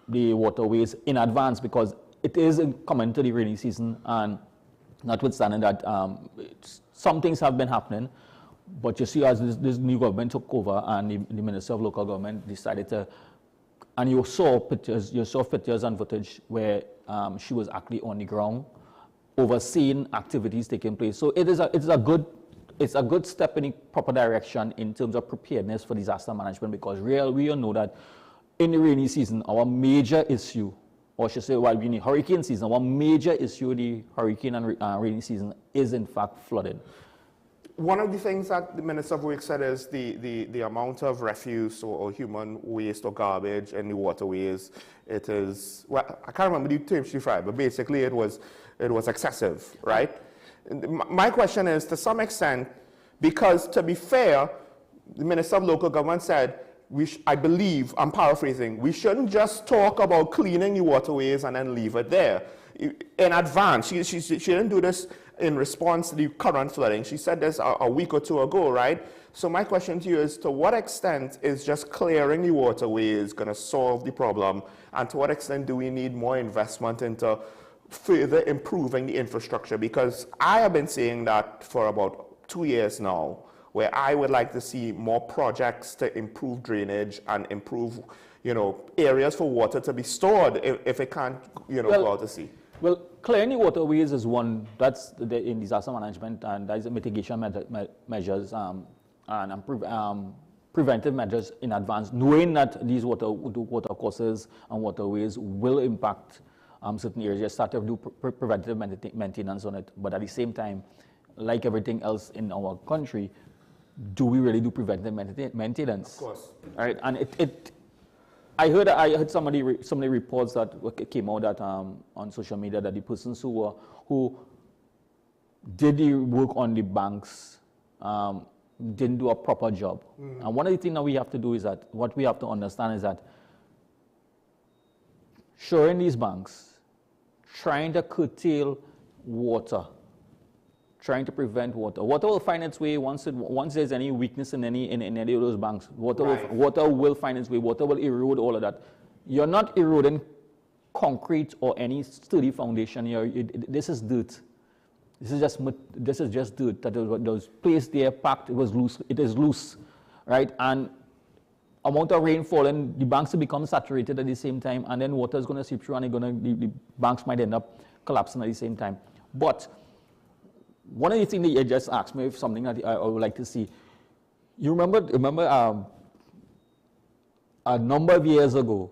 the waterways in advance, because it is coming to the rainy season, and notwithstanding that some things have been happening, but you see, as this new government took over and the Minister of Local Government decided to, and you saw pictures and footage where she was actually on the ground, overseeing activities taking place. So it's a good step in the proper direction in terms of preparedness for disaster management, because we all know that in the rainy season, our major issue, or I should say, in the hurricane season, our major issue, the hurricane and rainy season, is in fact flooding.
One of the things that the Minister of Works said is the amount of refuse or human waste or garbage in the waterways. It is, well, I can't remember the term she tried, but basically it was excessive, right? My question is, to some extent, because to be fair, the Minister of Local Government said, I believe, I'm paraphrasing, we shouldn't just talk about cleaning the waterways and then leave it there. In advance, she didn't do this in response to the current flooding. She said this a week or two ago, right? So my question to you is, to what extent is just clearing the waterways going to solve the problem? And to what extent do we need more investment into further improving the infrastructure? Because I have been saying that for about 2 years now, where I would like to see more projects to improve drainage and improve, areas for water to be stored if it can't, go out to sea.
Well, clearing the waterways is one, that's in disaster management, and that is mitigation measures and preventive measures in advance, knowing that these water courses and waterways will impact certain areas. You start to do preventive maintenance on it, but at the same time, like everything else in our country, do we really do preventive maintenance? Of course. All right, and I heard somebody reports that came out that on social media that the persons who did the work on the banks didn't do a proper job. And one of the things that we have to do is that what we have to understand is that shoring these banks, trying to curtail water, trying to prevent water. Water will find its way once there's any weakness in any of those banks. Water will find its way. Water will erode all of that. You're not eroding concrete or any sturdy foundation here. This is dirt. This is just dirt that was placed there, packed. It was loose. It is loose, right? And amount of rain falling, the banks will become saturated at the same time, and then water is going to seep through, and the banks might end up collapsing at the same time. But one of the things that you just asked me, if something that I would like to see, you remember a number of years ago,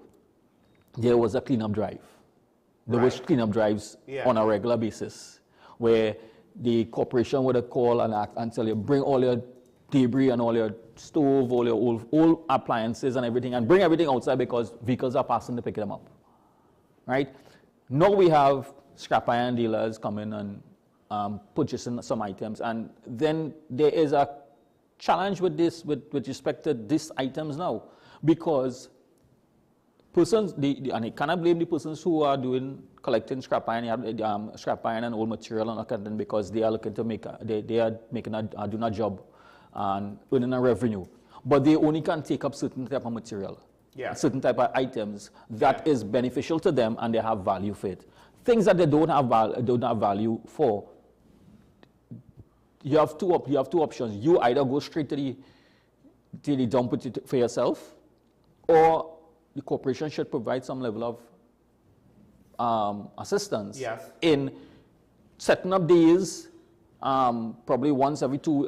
there was a cleanup drive. There was cleanup drives on a regular basis, where the corporation would call and tell you, bring all your debris and all your stove, all your old appliances and everything, and bring everything outside because vehicles are passing to pick them up, right? Now we have scrap iron dealers coming and purchasing some items, and then there is a challenge with this, with respect to these items now, because persons, and I cannot blame the persons who are collecting scrap iron, scrap iron and old material and content, because they are looking to they are making doing a job and earning a revenue, but they only can take up certain type of material. certain type of items that is beneficial to them and they have value for it. Things that they don't have value for, you have two options. You either go straight to the dump it for yourself, or the corporation should provide some level of assistance in setting up days, probably once every 2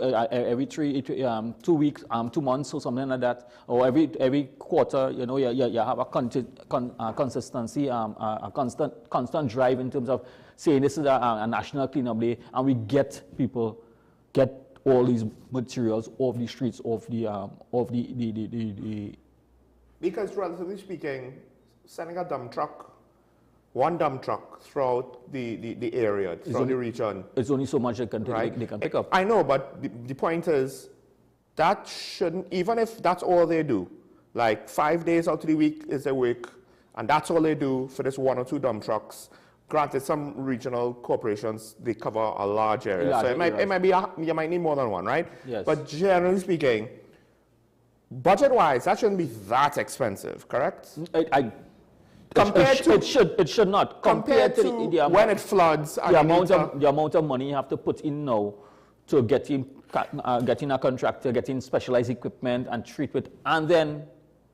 weeks, 2 months or something like that, or every quarter. You know, you have a consistency, a constant drive in terms of saying this is a national cleanup day, and we get all these materials off the streets,
Because relatively speaking, sending a dump truck, one dump truck throughout the area, throughout the region.
It's only so much they can pick up.
I know, but the point is, that shouldn't, even if that's all they do, like 5 days out of the week is their work, and that's all they do for this 1 or 2 dump trucks. Granted, some regional corporations, they cover a large area. So it might be, you might need more than one, right?
Yes.
But generally speaking, budget-wise, that shouldn't be that expensive, correct?
It should not.
Compared to when it floods.
The amount of money you have to put in now to getting a contractor, getting specialized equipment and treat it, and then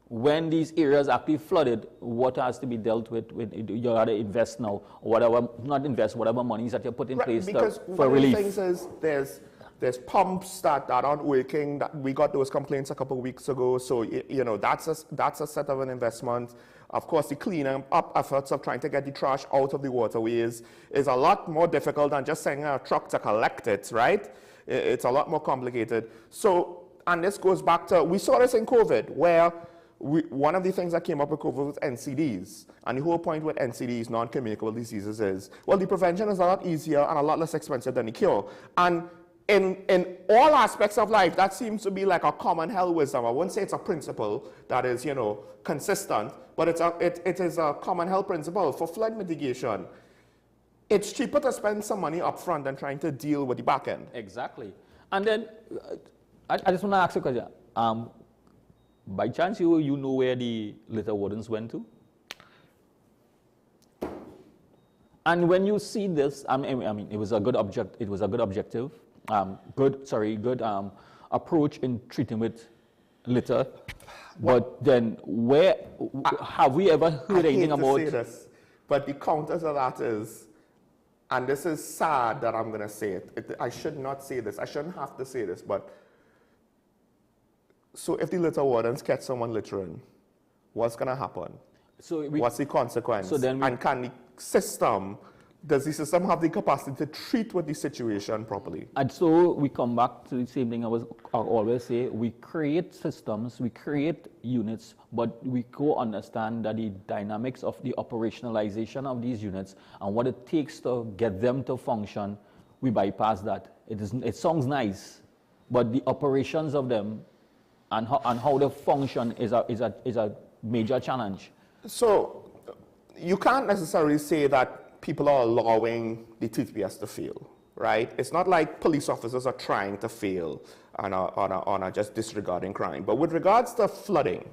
when these areas actually flooded, what has to be dealt with you got to invest now, or whatever, not invest, whatever monies that you put in place for relief.
One of the things is there's pumps that aren't working. We got those complaints a couple of weeks ago, so you know that's a set of an investment. Of course, the cleaning up efforts of trying to get the trash out of the waterways is a lot more difficult than just sending a truck to collect it, right? It's a lot more complicated. So, and this goes back to, we saw this in COVID, where one of the things that came up with COVID was NCDs. And the whole point with NCDs, non-communicable diseases, is, well, the prevention is a lot easier and a lot less expensive than the cure. And in all aspects of life, that seems to be like a common health wisdom. I wouldn't say it's a principle that is, you know, consistent, but it is a common health principle. For flood mitigation, it's cheaper to spend some money up front than trying to deal with the back end.
Exactly. And then, I just want to ask you a question. By chance, you know where the litter wardens went to? And when you see this, I mean, it was a good objective. Good approach in treating with litter. But then, have we ever heard anything about?
I hate to say this, but the counter to that is, and this is sad that I'm going to say it. I should not say this. I shouldn't have to say this, but so if the litter wardens catch someone littering, what's going to happen? What's the consequence? And can the system, does the system have the capacity to treat with the situation properly?
And so we come back to the same thing I always say, we create systems, we create units, but we go understand that the dynamics of the operationalization of these units and what it takes to get them to function, we bypass that. It sounds nice, but the operations of them and how they function is a major challenge.
So you can't necessarily say that people are allowing the TPS to fail, right? It's not like police officers are trying to fail and are just disregarding crime. But with regards to flooding,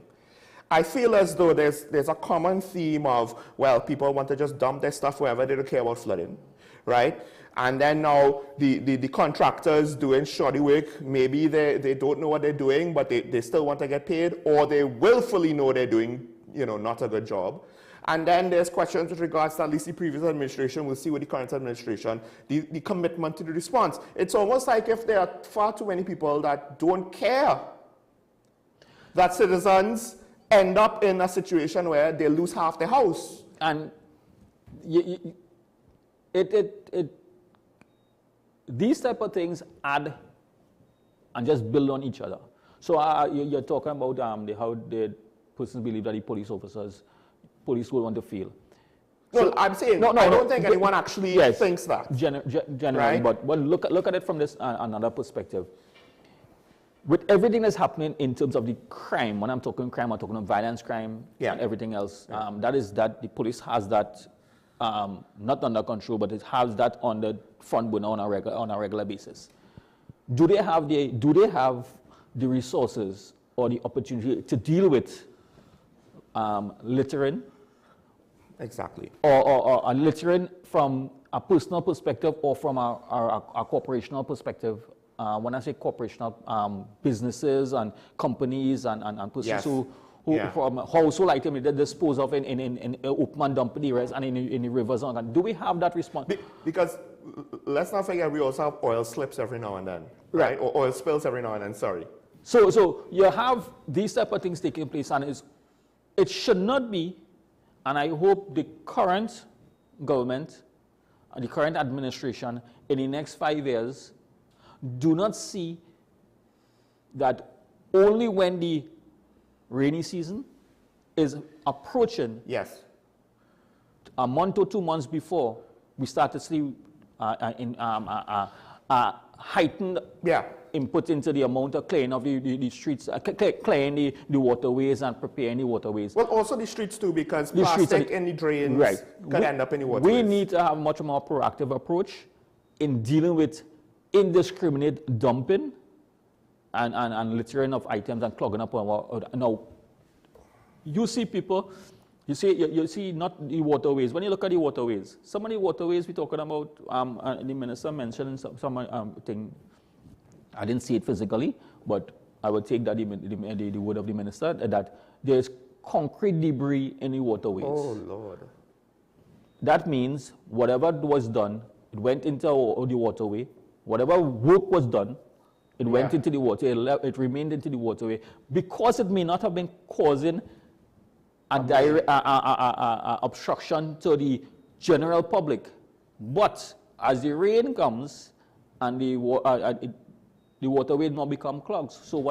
I feel as though there's a common theme of, well, people want to just dump their stuff wherever, they don't care about flooding, right? And then now the contractors doing shoddy work, maybe they don't know what they're doing, but they still want to get paid, or they willfully know they're doing, you know, not a good job. And then there's questions with regards to at least the previous administration, we'll see with the current administration, the commitment to the response. It's almost like if there are far too many people that don't care that citizens end up in a situation where they lose half their house.
And these type of things add and just build on each other. So you're talking about how the persons believe that the police will want to fail.
Well, I'm saying, I don't think anyone actually thinks that.
Generally,
right?
but look at it from this another perspective. With everything that's happening in terms of the crime, when I'm talking crime, I'm talking about violence crime and everything else, that the police has that not under control, but it has that on the front burner on a regular basis. Do they have the resources or the opportunity to deal with littering.
Exactly.
Or littering from a personal perspective or from a corporational perspective. When I say corporational, businesses and companies and persons
Yes.
who from household items they dispose of in open and dump areas and in the rivers. Do we have that response?
Because let's not forget we also have oil slips every now and then, right? Or oil spills every now and then, sorry.
So you have these type of things taking place, and it should not be, and I hope the current government and the current administration in the next 5 years do not see that only when the rainy season is approaching,
yes,
a month or 2 months before, we start to see heightened input into the amount of cleaning of the streets, cleaning the waterways and preparing the waterways.
Well, also the streets too, because plastic in the drains can end up in the waterways.
We need to have a much more proactive approach in dealing with indiscriminate dumping and littering of items and clogging up our. Now, you see people, you see not the waterways. When you look at the waterways, some of the waterways we're talking about, the minister mentioned some thing. I didn't see it physically, but I would take that the word of the minister that there's concrete debris in the waterways.
Oh, Lord.
That means whatever was done, it went into the waterway. Whatever work was done, it went into the water. It remained into the waterway because it may not have been causing a direct obstruction to the general public. But as the rain comes and the waterway now become clogged. So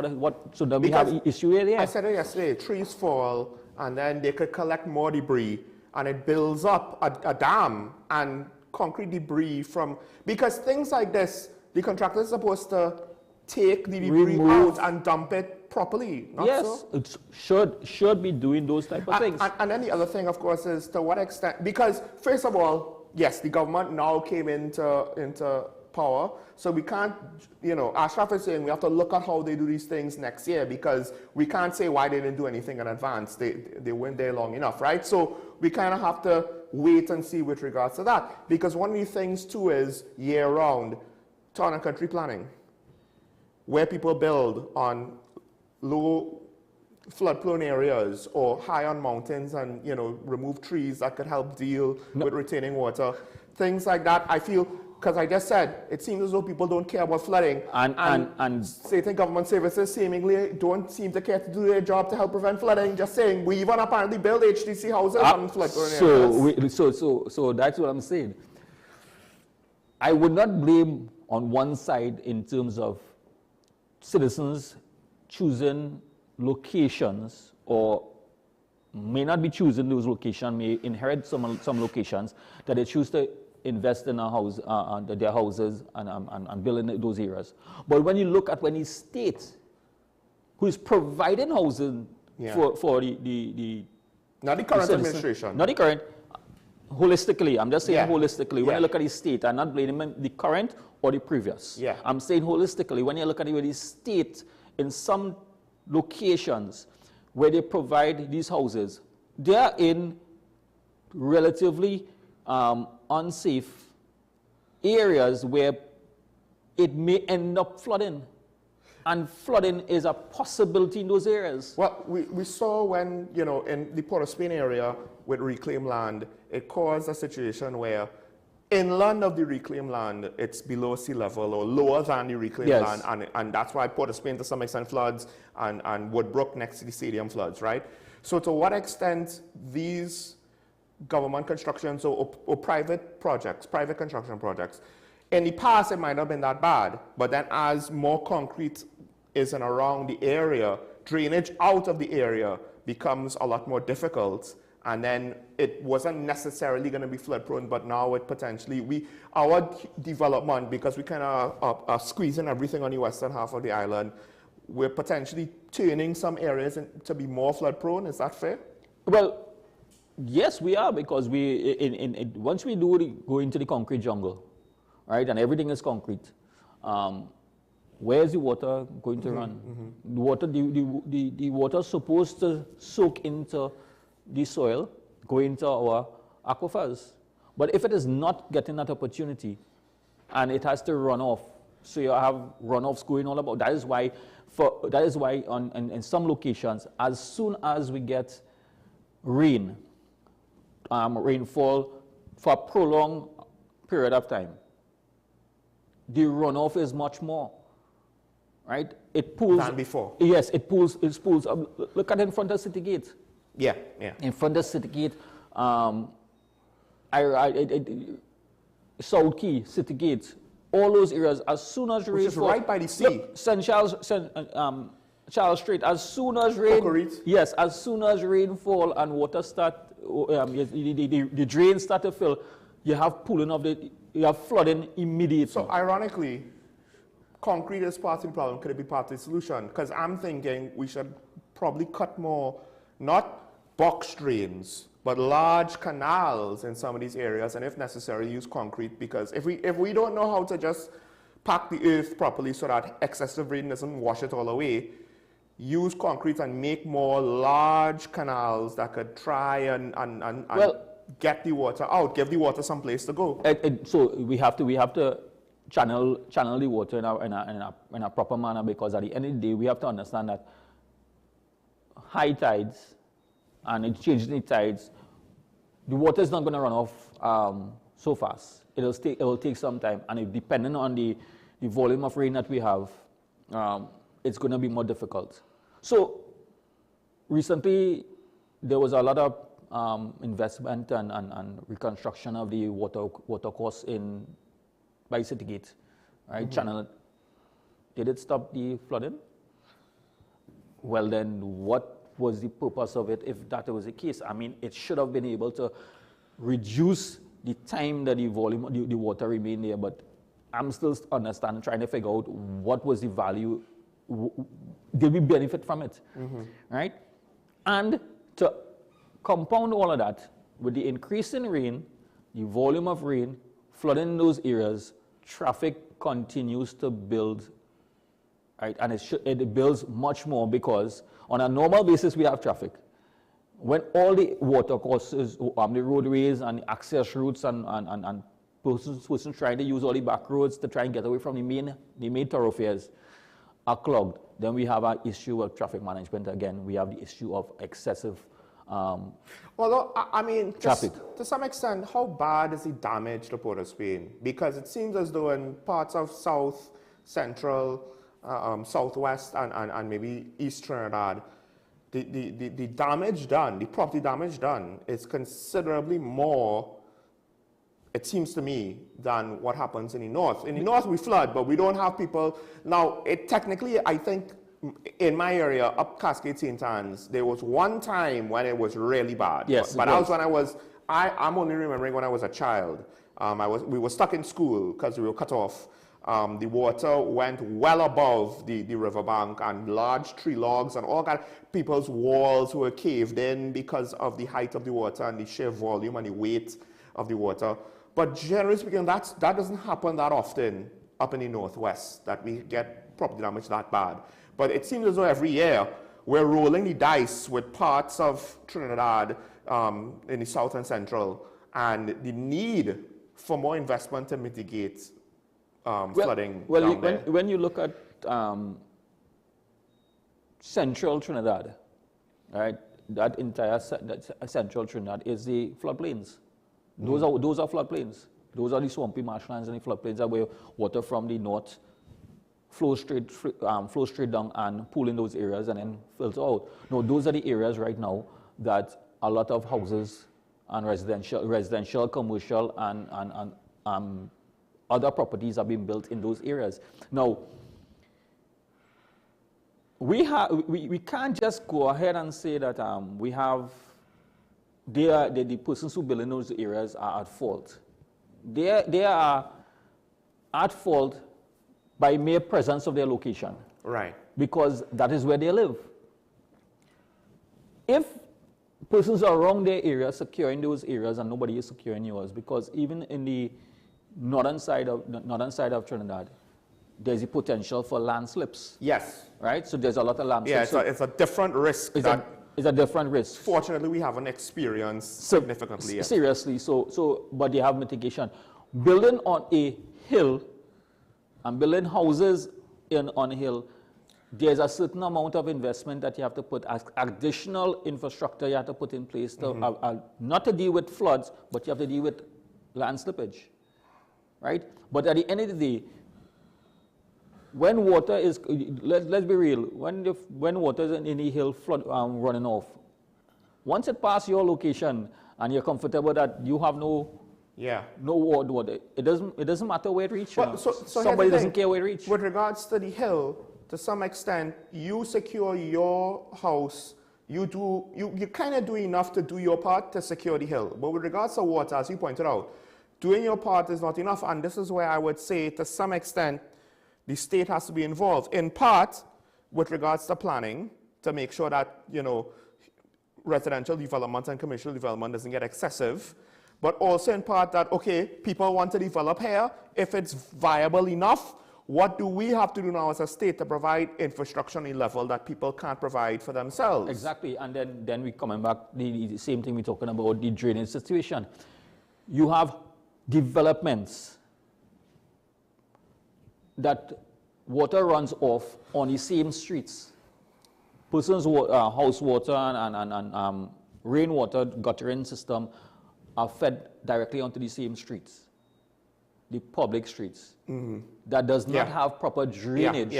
so then we have an issue here.
I said it yesterday, trees fall and then they could collect more debris and it builds up a dam and concrete debris from, because things like this, the contractor is supposed to take the debris out and dump it properly, not so?
It should be doing those type of things.
And then the other thing, of course, is to what extent, because first of all, yes, the government now came into power, so we can't, Ashraf is saying we have to look at how they do these things next year, because we can't say why they didn't do anything in advance. They weren't there long enough, right? So we kind of have to wait and see with regards to that, because one of the things too is year-round town and country planning, where people build on low flood-prone areas or high on mountains and, remove trees that could help deal with retaining water. Things like that, I feel, because I just said, it seems as though people don't care about flooding. And certain government services seemingly don't seem to care to do their job to help prevent flooding, just saying, we even apparently build HTC houses on flood-prone areas.
So that's what I'm saying. I would not blame on one side in terms of citizens choosing locations, or may not be choosing those locations, may inherit some locations that they choose to invest in their houses and build in those areas. But when you look at when the state, who is providing housing for the
not the current administration,
not the current, holistically, I'm just saying holistically, when you look at the state, I'm not blaming the current or the previous. I'm saying holistically, when you look at the state in some locations where they provide these houses, they are in relatively unsafe areas where it may end up flooding. And flooding is a possibility in those areas.
Well, we saw when, in the Port of Spain area with reclaimed land, it caused a situation where inland of the reclaimed land, it's below sea level or lower than the reclaimed land, and that's why Port of Spain to some extent floods, and Woodbrook next to the stadium floods, right? So to what extent these government constructions or private projects, private construction projects, in the past it might not have been that bad, but then as more concrete is in around the area, drainage out of the area becomes a lot more difficult. And then it wasn't necessarily going to be flood prone, but now it potentially, our development, because we kind of are squeezing everything on the western half of the island, we're potentially turning some areas to be more flood prone. Is that fair?
Well, yes, we are, because once we go into the concrete jungle, right, and everything is concrete, where's the water going to run? The water is supposed to soak into the soil, going into our aquifers. But if it is not getting that opportunity and it has to run off, so you have runoffs going all about. That is why in some locations, as soon as we get rainfall for a prolonged period of time, the runoff is much more, right? It pools.
Than before.
Yes, it pools. Look at in front of City Gate.
Yeah, yeah.
In front of City Gate, South Key, City Gate, all those areas, as soon as rainfall. Which is
right by the sea.
Look, Charles Street, as soon as rain. Yes, as soon as rainfall and water start, the drains start to fill, you have pooling of you have flooding immediately.
So ironically, concrete is part of the problem. Could it be part of the solution? Because I'm thinking we should probably cut more, not box drains, but large canals in some of these areas, and if necessary, use concrete, because if we don't know how to just pack the earth properly so that excessive rain doesn't wash it all away, use concrete and make more large canals that could try and get the water out, give the water some place to go.
So we have to channel the water in a proper manner, because at the end of the day, we have to understand that high tides and it changing the tides, the water is not going to run off so fast. It will take some time, and if depending on the volume of rain that we have, it's going to be more difficult. So recently, there was a lot of investment and reconstruction of the water course by City Gate, right? Channel. Did it stop the flooding? Well, then what was the purpose of it if that was the case? I mean, it should have been able to reduce the time that the water remained there, but I'm still trying to figure out what was the value, did we benefit from it, right? And to compound all of that, with the increase in rain, the volume of rain, flooding in those areas, traffic continues to build, right? And it builds much more, because on a normal basis we have traffic. When all the water courses, the roadways and access routes and persons trying to use all the back roads to try and get away from the main thoroughfares are clogged, then we have an issue of traffic management again. We have the issue of excessive
although, I mean,
traffic.
To some extent, how bad is the damage to Port of Spain? Because it seems as though in parts of South, Central, Southwest, and maybe East Trinidad, the damage done, the property damage done, is considerably more, it seems to me, than what happens in the North. In the North, we flood, but we don't have people. Now, technically, I think, in my area, up Cascade St. Anne's, there was one time when it was really bad.
Yes,
but that was when I'm only remembering when I was a child. We were stuck in school because we were cut off. The water went well above the riverbank, and large tree logs and all that. People's walls were caved in because of the height of the water and the sheer volume and the weight of the water. But generally speaking, that doesn't happen that often up in the Northwest, that we get property damage that bad. But it seems as though every year we're rolling the dice with parts of Trinidad in the South and Central, and the need for more investment to mitigate flooding down there.
When you look at Central Trinidad, right, that entire Central Trinidad is the floodplains. Those are floodplains. Those are the swampy marshlands, and the floodplains are where water from the north flows straight down and pool in those areas and then filter out. No, those are the areas right now that a lot of houses and residential, commercial, and other properties are being built in those areas. Now, we can't just go ahead and say that the persons who build in those areas are at fault. They are at fault by mere presence of their location.
Right.
Because that is where they live. If persons are around their area securing those areas and nobody is securing yours, because even in the northern side of Trinidad, there's a potential for landslips.
Yes.
Right? So there's a lot of landslips.
Yeah, it's a different risk.
It's a different risk.
Fortunately, we haven't experienced significantly yet.
Seriously, but they have mitigation. Building on a hill and building houses on a hill, there's a certain amount of investment that you have to put, additional infrastructure you have to put in place, to, not to deal with floods, but you have to deal with land slippage, right? But at the end of the day, when water is, let's be real, when water is in a hill flood running off, once it passes your location and you're comfortable that you have no water, it doesn't matter where it reaches. Somebody doesn't care where it reaches.
With regards to the hill, to some extent, you secure your house. You kind of do enough to do your part to secure the hill. But with regards to water, as you pointed out, doing your part is not enough. And this is where I would say, to some extent, the state has to be involved, in part with regards to planning, to make sure that, residential development and commercial development doesn't get excessive, but also in part that, okay, people want to develop here. If it's viable enough, what do we have to do now as a state to provide infrastructure on a level that people can't provide for themselves?
Exactly, and then we coming back, the same thing we're talking about, the drainage situation. You have developments that water runs off on the same streets. Person's house water and rainwater guttering system are fed directly onto the same streets, the public streets, that does not have proper drainage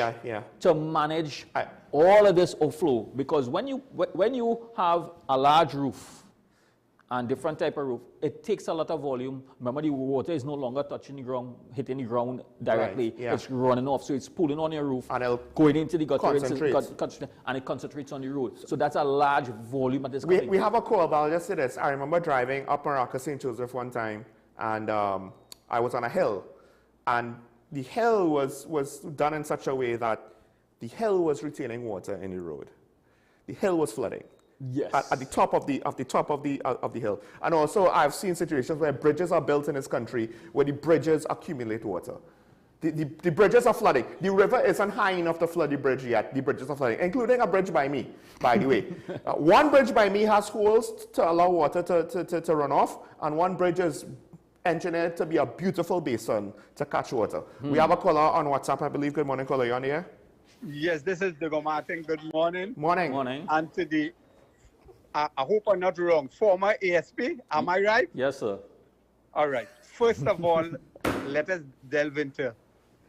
to manage all of this outflow. Because when you have a large roof and different type of roof, it takes a lot of volume. Remember, the water is no longer touching the ground, hitting the ground directly. It's running off, so it's pooling on your roof, and going into the gutter, and it concentrates on the road. So that's a large volume that is coming.
We have a call, but I'll just say this. I remember driving up Maracas St. Joseph one time, and I was on a hill, and the hill was done in such a way that the hill was retaining water in the road. The hill was flooding. Yes. At the top of the hill. And also, I've seen situations where bridges are built in this country where the bridges accumulate water. The bridges are flooding. The river isn't high enough to flood the bridge yet. The bridges are flooding, including a bridge by me, by the way. One bridge by me has holes to allow water to run off, and one bridge is engineered to be a beautiful basin to catch water. We have a caller on WhatsApp, I believe. Good morning, caller. You on the air?
Yes, this is Diego Martin. Good morning.
Morning.
And to the I hope I'm not wrong, former ASP, am I right?
Yes, sir.
All right. First of all, let us delve into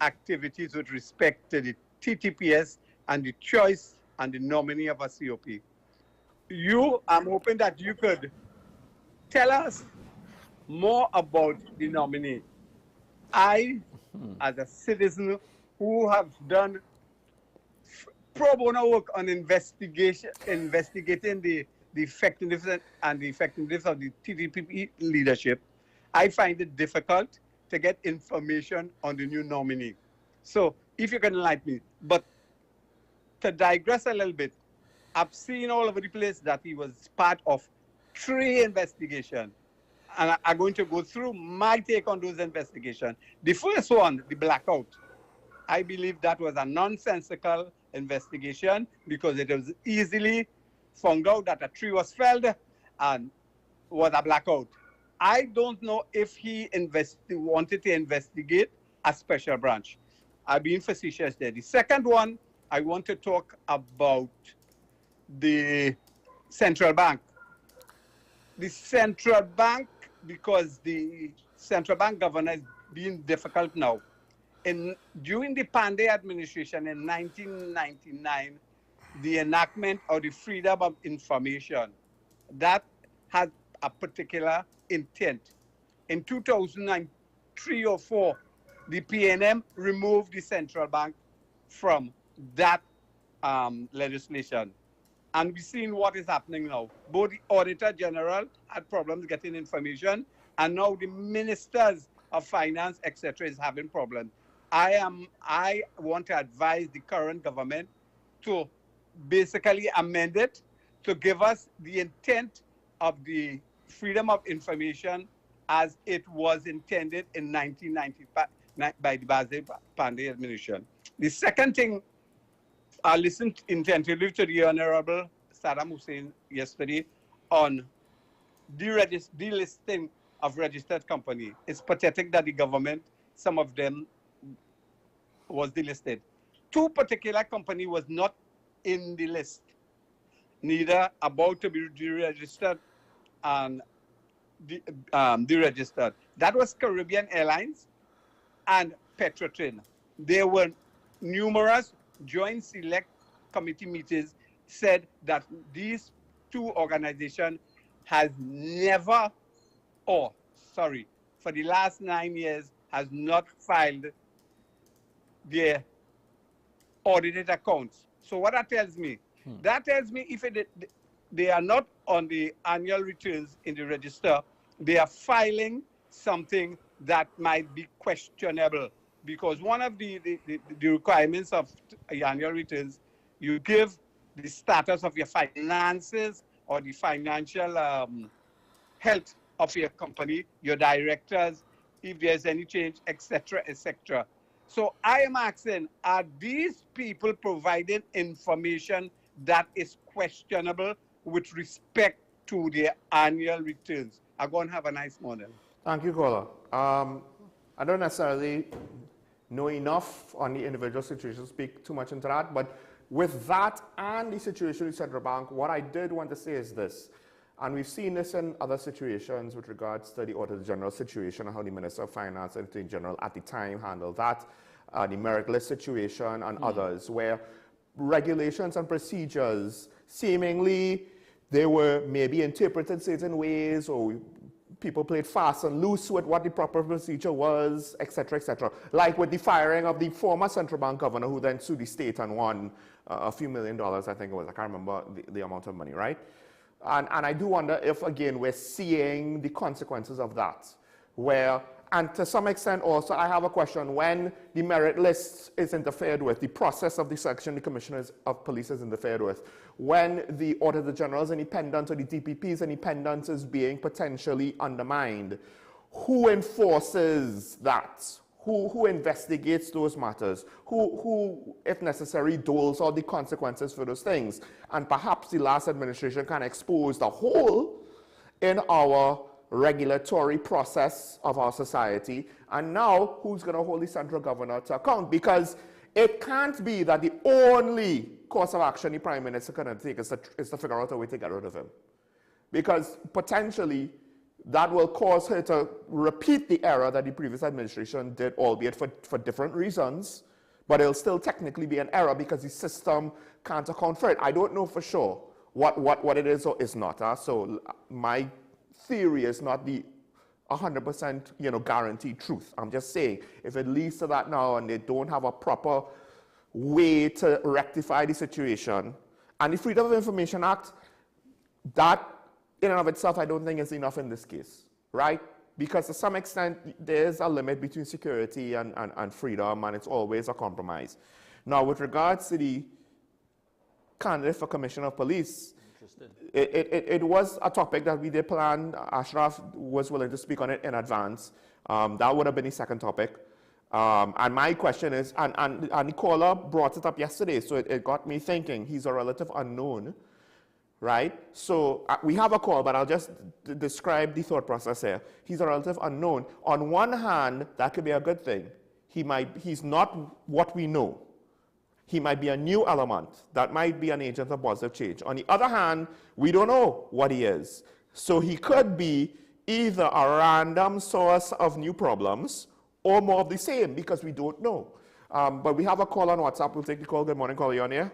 activities with respect to the TTPS and the choice and the nominee of a COP. I'm hoping that you could tell us more about the nominee. I, as a citizen who have done pro bono work on investigating the effectiveness and the effectiveness of the TTP leadership, I find it difficult to get information on the new nominee. So if you can enlighten me. But to digress a little bit, I've seen all over the place that he was part of 3 investigations. And I'm going to go through my take on those investigations. The first one, the blackout, I believe that was a nonsensical investigation because it was easily found out that a tree was felled and was a blackout. I don't know if he wanted to investigate a special branch. I've been facetious there. The second one, I want to talk about the central bank. The central bank, because the central bank governor is being difficult now. During the Pandey administration in 1999, the enactment of the Freedom of Information, that had a particular intent. In 2003 or 4, the PNM removed the central bank from that legislation. And we've seen what is happening now. Both the Auditor General had problems getting information, and now the ministers of finance, etc., is having problems. I want to advise the current government to basically amend it to give us the intent of the Freedom of Information as it was intended in 1995 by the Pandey administration. The second thing, I listened attentively to the Honorable Saddam Hussein yesterday on delisting of registered company. It's pathetic that the government, some of them, was delisted. 2 particular company was not in the list, neither about to be deregistered and deregistered. That was Caribbean Airlines and Petrotrin. There were numerous joint select committee meetings said that these 2 organizations has never, for the last 9 years, has not filed their audited accounts. So what that tells me? That tells me if they are not on the annual returns in the register, they are filing something that might be questionable, because one of the requirements of annual returns, you give the status of your finances or the financial health of your company, your directors, if there's any change, etc., etc. So I am asking, are these people providing information that is questionable with respect to their annual returns? I'm going to have a nice morning.
Thank you, caller. I don't necessarily know enough on the individual situation to speak too much into that, but with that and the situation with Central Bank, what I did want to say is this, and we've seen this in other situations with regards to the Auditor General situation and how the Minister of Finance and Attorney General at the time handled that, the merit list situation and others, where regulations and procedures seemingly they were maybe interpreted certain ways, or people played fast and loose with what the proper procedure was, etc., etc. Like with the firing of the former central bank governor who then sued the state and won a few $1 million, I think it was. I can't remember the amount of money, right? And I do wonder if, again, we're seeing the consequences of that, where, and to some extent also, I have a question, when the merit list is interfered with, the process of the selection, the commissioners of police is interfered with, when the Auditor General's independence or the DPP's independence is being potentially undermined, who enforces that? Who investigates those matters? Who, if necessary, doles out the consequences for those things? And perhaps the last administration can expose the hole in our regulatory process of our society. And now, who's going to hold the central governor to account? Because it can't be that the only course of action the Prime Minister can take is to figure out a way to get rid of him. Because potentially, that will cause her to repeat the error that the previous administration did, albeit for different reasons, but it'll still technically be an error because the system can't account for it. I don't know for sure what it is or is not. So my theory is not the 100% guaranteed truth. I'm just saying, if it leads to that now and they don't have a proper way to rectify the situation, and the Freedom of Information Act, that in and of itself, I don't think is enough in this case, right? Because to some extent, there's a limit between security and freedom, and it's always a compromise. Now, with regards to the candidate for Commissioner of Police, it was a topic that we did plan. Ashraf was willing to speak on it in advance. That would have been the second topic. And my question is, and the caller brought it up yesterday, so it got me thinking. He's a relative unknown. Right? So we have a call, but I'll just describe the thought process here. He's a relative unknown. On one hand, that could be a good thing. He's not what we know. He might be a new element. That might be an agent of positive change. On the other hand, we don't know what he is. So he could be either a random source of new problems or more of the same, because we don't know. But we have a call on WhatsApp. We'll take the call. Good morning, caller. You on here?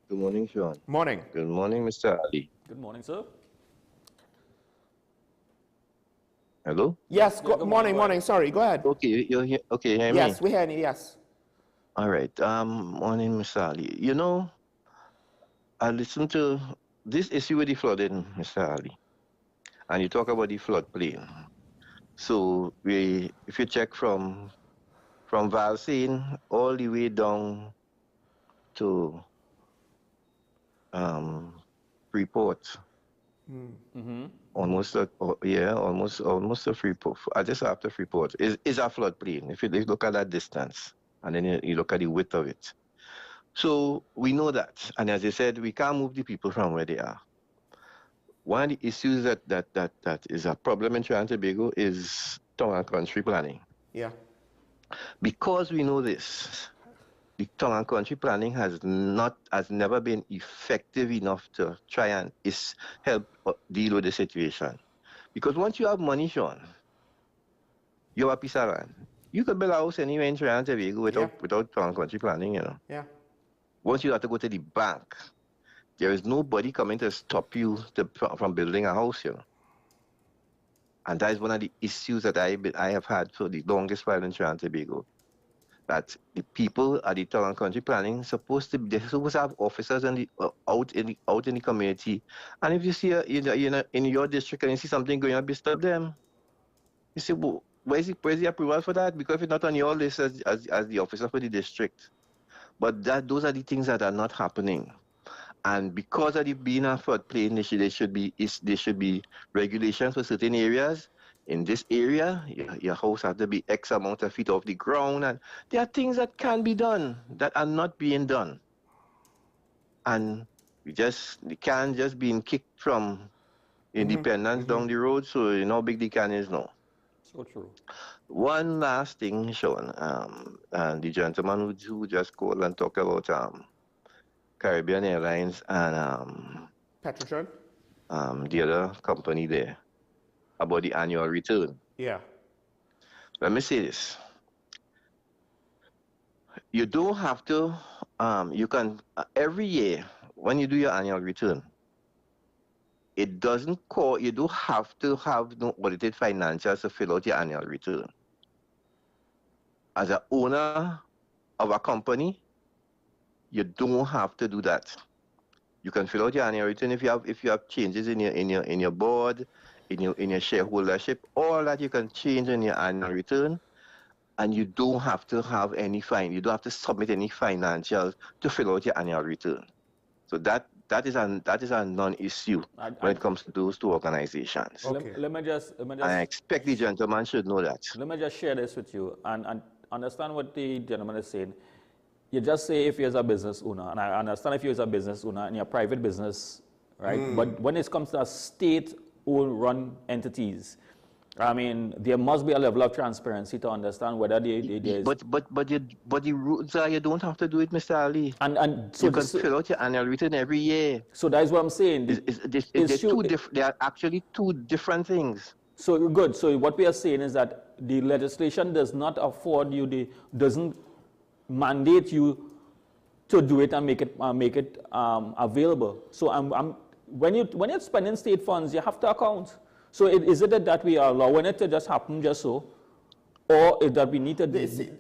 Good morning, Sean.
Morning.
Good morning, Mr. Ali.
Good morning, sir.
Hello?
Yes, good morning. Sorry, go ahead.
Okay, you're here. Okay, you hear me?
Yes, we hear you, yes.
All right. Morning, Mr. Ali. I listened to this issue with the flooding, Mr. Ali, and you talk about the floodplain. So if you check from Valsine all the way down to Freeport. Almost a Freeport. Just after Freeport is a floodplain. If you look at that distance and then you look at the width of it. So we know that. And as I said, we can't move the people from where they are. One of the issues that is a problem in Trinidad and Tobago is town and country planning.
Yeah.
Because we know this, the town and country planning has never been effective enough to try and help deal with the situation. Because once you have money, Sean, you have a piece of land. You could build a house anywhere in Trinidad and Tobago without town and country planning, you know.
Yeah.
Once you have to go to the bank, there is nobody coming to stop you from building a house, you know. And that is one of the issues that I have had for the longest while in Trinidad and Tobago. That the people at the town and country planning supposed to have officers out in the community. And if you see in your district and you see something going on, disturb them. You say, well, where's the approval for that? Because if it's not on your list as the officer for the district. But those are the things that are not happening. And because of it being a floodplain, there should be regulations for certain areas. In this area, your house has to be X amount of feet off the ground. And there are things that can be done that are not being done. And we can't just be kicked from independence down the road, so you know how big the can is now.
So true. One
last thing, Sean. The gentleman who just called and talked about Caribbean Airlines and
Petrotron?
The other company there, about the annual return.
Yeah.
Let me say this. You don't have to, you can, every year, when you do your annual return, it doesn't call, you don't have to have no audited financials to fill out your annual return. As an owner of a company, you don't have to do that. You can fill out your annual return if you have changes in your board, in your shareholdership, all that you can change in your annual return, and you don't have to have any you don't have to submit any financials to fill out your annual return. So that is a non-issue when it comes to those two organizations.
Okay. Let me just
I expect the gentleman should know that.
Let me just share this with you and understand what the gentleman is saying. You just say if you're a business owner, and I understand if you're a business owner in your private business, right? But when it comes to state-owned run entities, I mean, there must be a level of transparency to understand whether there's...
But the rules are you don't have to do it, Mr. Ali.
And so
you can fill out your annual return every year.
So that's what I'm saying.
They are actually two different things.
So good. So what we are saying is that the legislation does not afford you, doesn't mandate you to do it and make it available. So when you're spending state funds, you have to account. So is it that we are allowing it to just happen just so, or is that we need to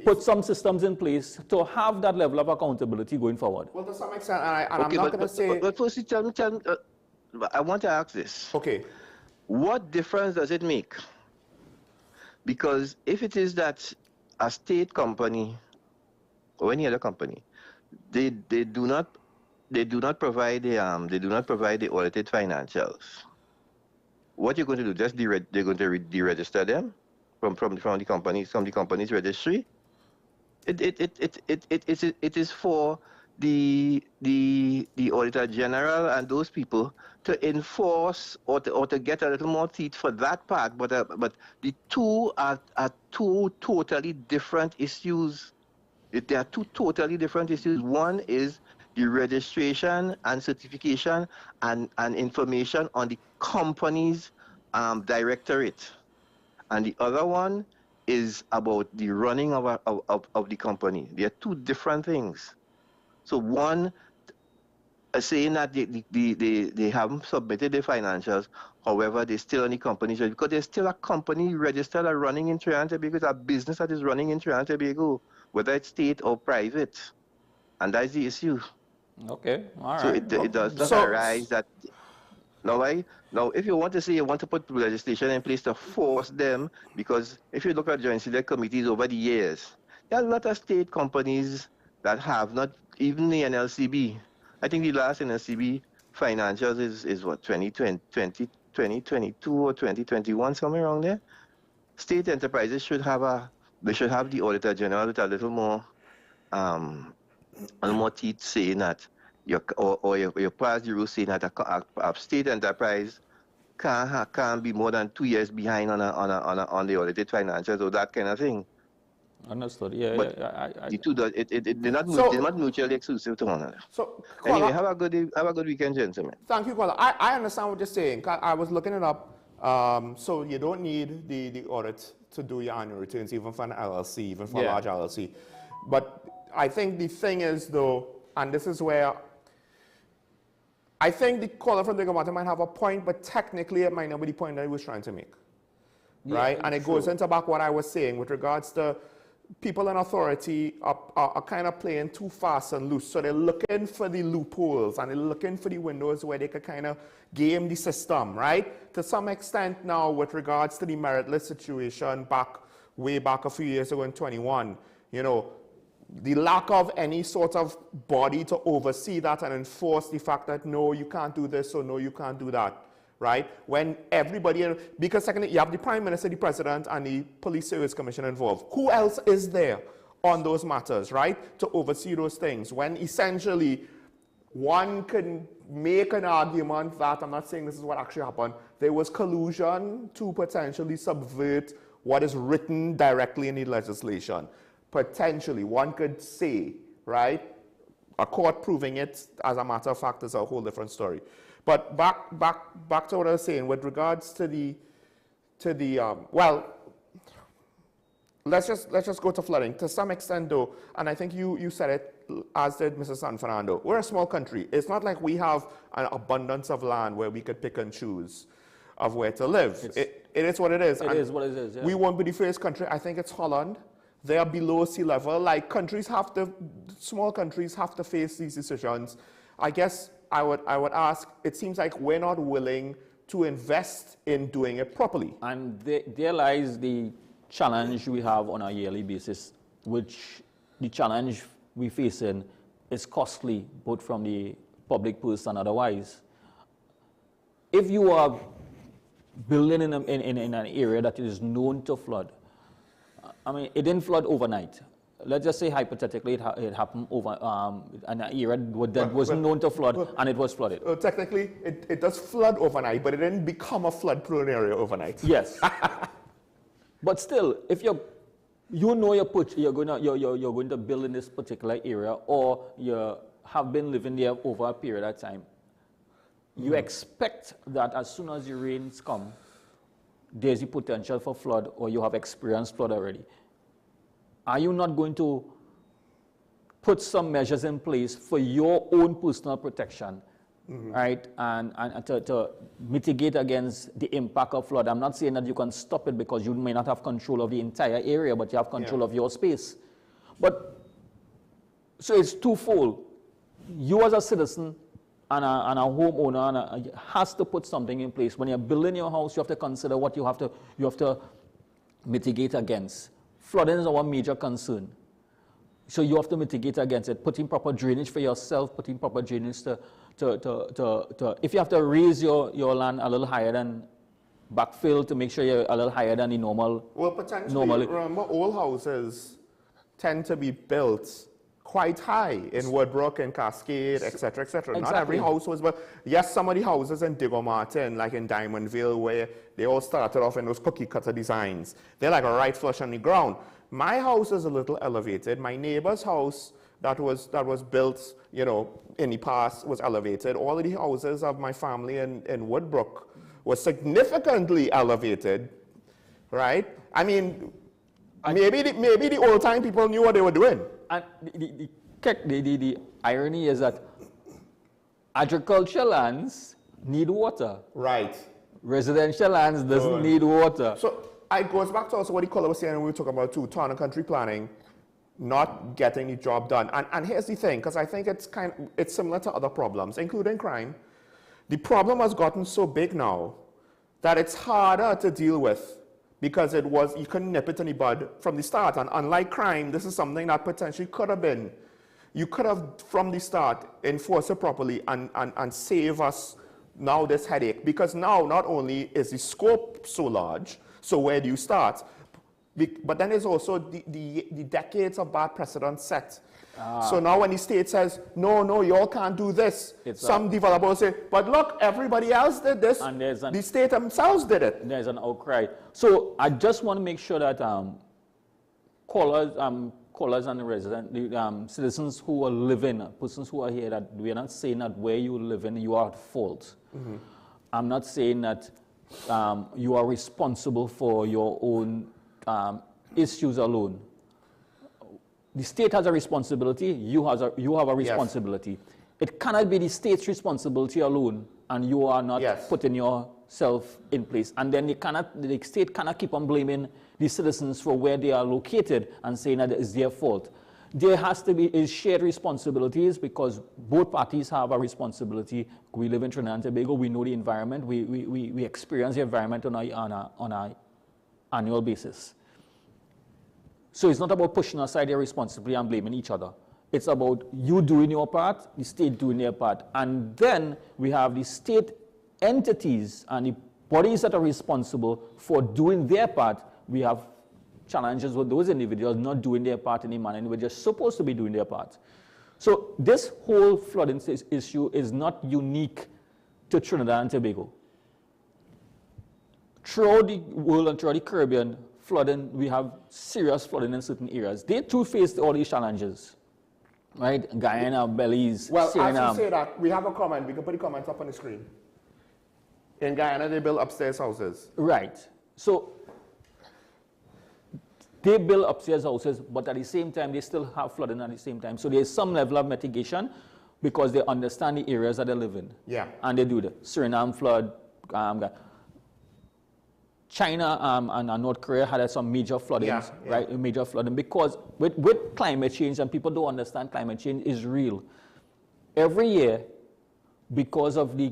put some systems in place to have that level of accountability going forward?
Well, to some extent, and I'm not going to say...
But firstly, tell me, I want to ask this.
Okay.
What difference does it make? Because if it is that a state company or any other company, they do not provide the audited financials. What you're going to do? Just they're going to deregister them from the company's registry. It is for the Auditor General and those people to enforce or to get a little more teeth for that part. But the two are two totally different issues. There are two totally different issues. One is the registration and certification and information on the company's directorate. And the other one is about the running of the company. They are two different things. So one, saying that they haven't submitted their financials, however, they're still on the company's register, because there's still a company registered and running in Trinidad and Tobago. It's a business that is running in Trinidad and Tobago, whether it's state or private. And that's the issue.
Okay, all right.
So it does not arise that... Now, if you want to say you want to put legislation in place to force them, because if you look at joint select committees over the years, there are a lot of state companies that have not, even the NLCB. I think the last NLCB financials is what, 2022 or 2021, somewhere around there. State enterprises should have the Auditor General with a little more Almost saying that your past you saying that a state enterprise can't be more than 2 years behind on the audited financials or that kind of thing.
Understood. Yeah,
but
yeah.
The two they're not mutually exclusive to one another.
So,
anyway, have a good weekend, gentlemen.
Thank you, Kola. I understand what you're saying. I was looking it up. So you don't need the audit to do your annual returns, even for an LLC, even for a large LLC. But I think the thing is, though, and this is where I think the caller from Digicel might have a point, but technically it might not be the point that he was trying to make. Right? And it goes into back what I was saying with regards to people in authority are kind of playing too fast and loose. So they're looking for the loopholes and they're looking for the windows where they could kind of game the system, right? To some extent now with regards to the meritless situation way back a few years ago in 21, you know, the lack of any sort of body to oversee that and enforce the fact that no, you can't do this or no, you can't do that. Right? When everybody, because secondly, you have the Prime Minister, the President, and the Police Service Commission involved. Who else is there on those matters, right? To oversee those things. When essentially one can make an argument that, I'm not saying this is what actually happened, there was collusion to potentially subvert what is written directly in the legislation. Potentially, one could say, right? A court proving it, as a matter of fact, is a whole different story. But back to what I was saying with regards to well, let's just go to flooding to some extent though, and I think you said it, as did Mrs. San Fernando. We're a small country. It's not like we have an abundance of land where we could pick and choose of where to live. It is what it is.
It is what it is. Yeah.
We won't be the first country. I think it's Holland. They are below sea level. Like small countries have to face these decisions. I guess I would ask, it seems like we're not willing to invest in doing it properly.
And there lies the challenge we have on a yearly basis, which the challenge we face in is costly, both from the public purse and otherwise. If you are building in an area that is known to flood, I mean, it didn't flood overnight. Let's just say hypothetically it happened over an area that wasn't known to flood and it was flooded.
Technically, it does flood overnight, but it didn't become a flood-prone area overnight.
Yes. But still, if you're going to build in this particular area, or you have been living there over a period of time, you expect that as soon as the rains come, there's the potential for flood, or you have experienced flood already. Are you not going to put some measures in place for your own personal protection, right, and to mitigate against the impact of flood? I'm not saying that you can stop it because you may not have control of the entire area, but you have control of your space. But, so it's twofold. You as a citizen and a homeowner has to put something in place. When you're building your house, you have to consider what you have to mitigate against. Flooding is our major concern. So you have to mitigate against it, putting proper drainage for yourself, putting proper drainage if you have to raise your land a little higher than backfill to make sure you're a little higher than the normal.
Well, potentially, remember, all houses tend to be built quite high in Woodbrook and Cascade, etc., etc. Exactly. Not every house was, but yes, some of the houses in Digicel Martin, like in Diamondville, where they all started off in those cookie cutter designs. They're like right flush on the ground. My house is a little elevated. My neighbor's house that was built, you know, in the past was elevated. All of the houses of my family in Woodbrook were significantly elevated, right? I mean, maybe the old time people knew what they were doing.
And the irony is that agricultural lands need water.
Right.
Residential lands doesn't need water.
So it goes back to also what the caller was saying when we were talking about town and country planning, not getting the job done. And here's the thing, because I think it's similar to other problems, including crime. The problem has gotten so big now that it's harder to deal with, because you couldn't nip it in the bud from the start. And unlike crime, this is something that potentially could have been, you could have from the start enforced it properly and save us now this headache. Because now not only is the scope so large, so where do you start? But then there's also the decades of bad precedent set. So now when the state says, no, you all can't do this, some developers say, but look, everybody else did this, and the state themselves did it.
There's an outcry. So I just want to make sure that callers and the residents, the citizens who are living, persons who are here, that we're not saying that where you live in, you are at fault. I'm not saying that you are responsible for your own issues alone. The state has a responsibility, you have a responsibility. Yes. It cannot be the state's responsibility alone, and you are not putting yourself in place. And then the state cannot keep on blaming the citizens for where they are located and saying that it's their fault. There has to be shared responsibilities, because both parties have a responsibility. We live in Trinidad and Tobago, we know the environment, we experience the environment on an annual basis. So it's not about pushing aside their responsibility and blaming each other. It's about you doing your part, the state doing their part. And then we have the state entities and the bodies that are responsible for doing their part. We have challenges with those individuals not doing their part in the manner in which they're supposed to be doing their part. So this whole flooding issue is not unique to Trinidad and Tobago. Throughout the world and throughout the Caribbean, flooding, we have serious flooding in certain areas. They too faced all these challenges, right? Guyana, Belize,
well,
Suriname.
As you say that, we have a comment. We can put the comments up on the screen. In Guyana, they build upstairs houses.
Right. So they build upstairs houses, but at the same time, they still have flooding at the same time. So there's some level of mitigation because they understand the areas that they live in.
Yeah.
And they do the Suriname flood. China and North Korea had some major flooding, right? Major flooding, because with climate change, and people don't understand climate change is real. Every year, because of the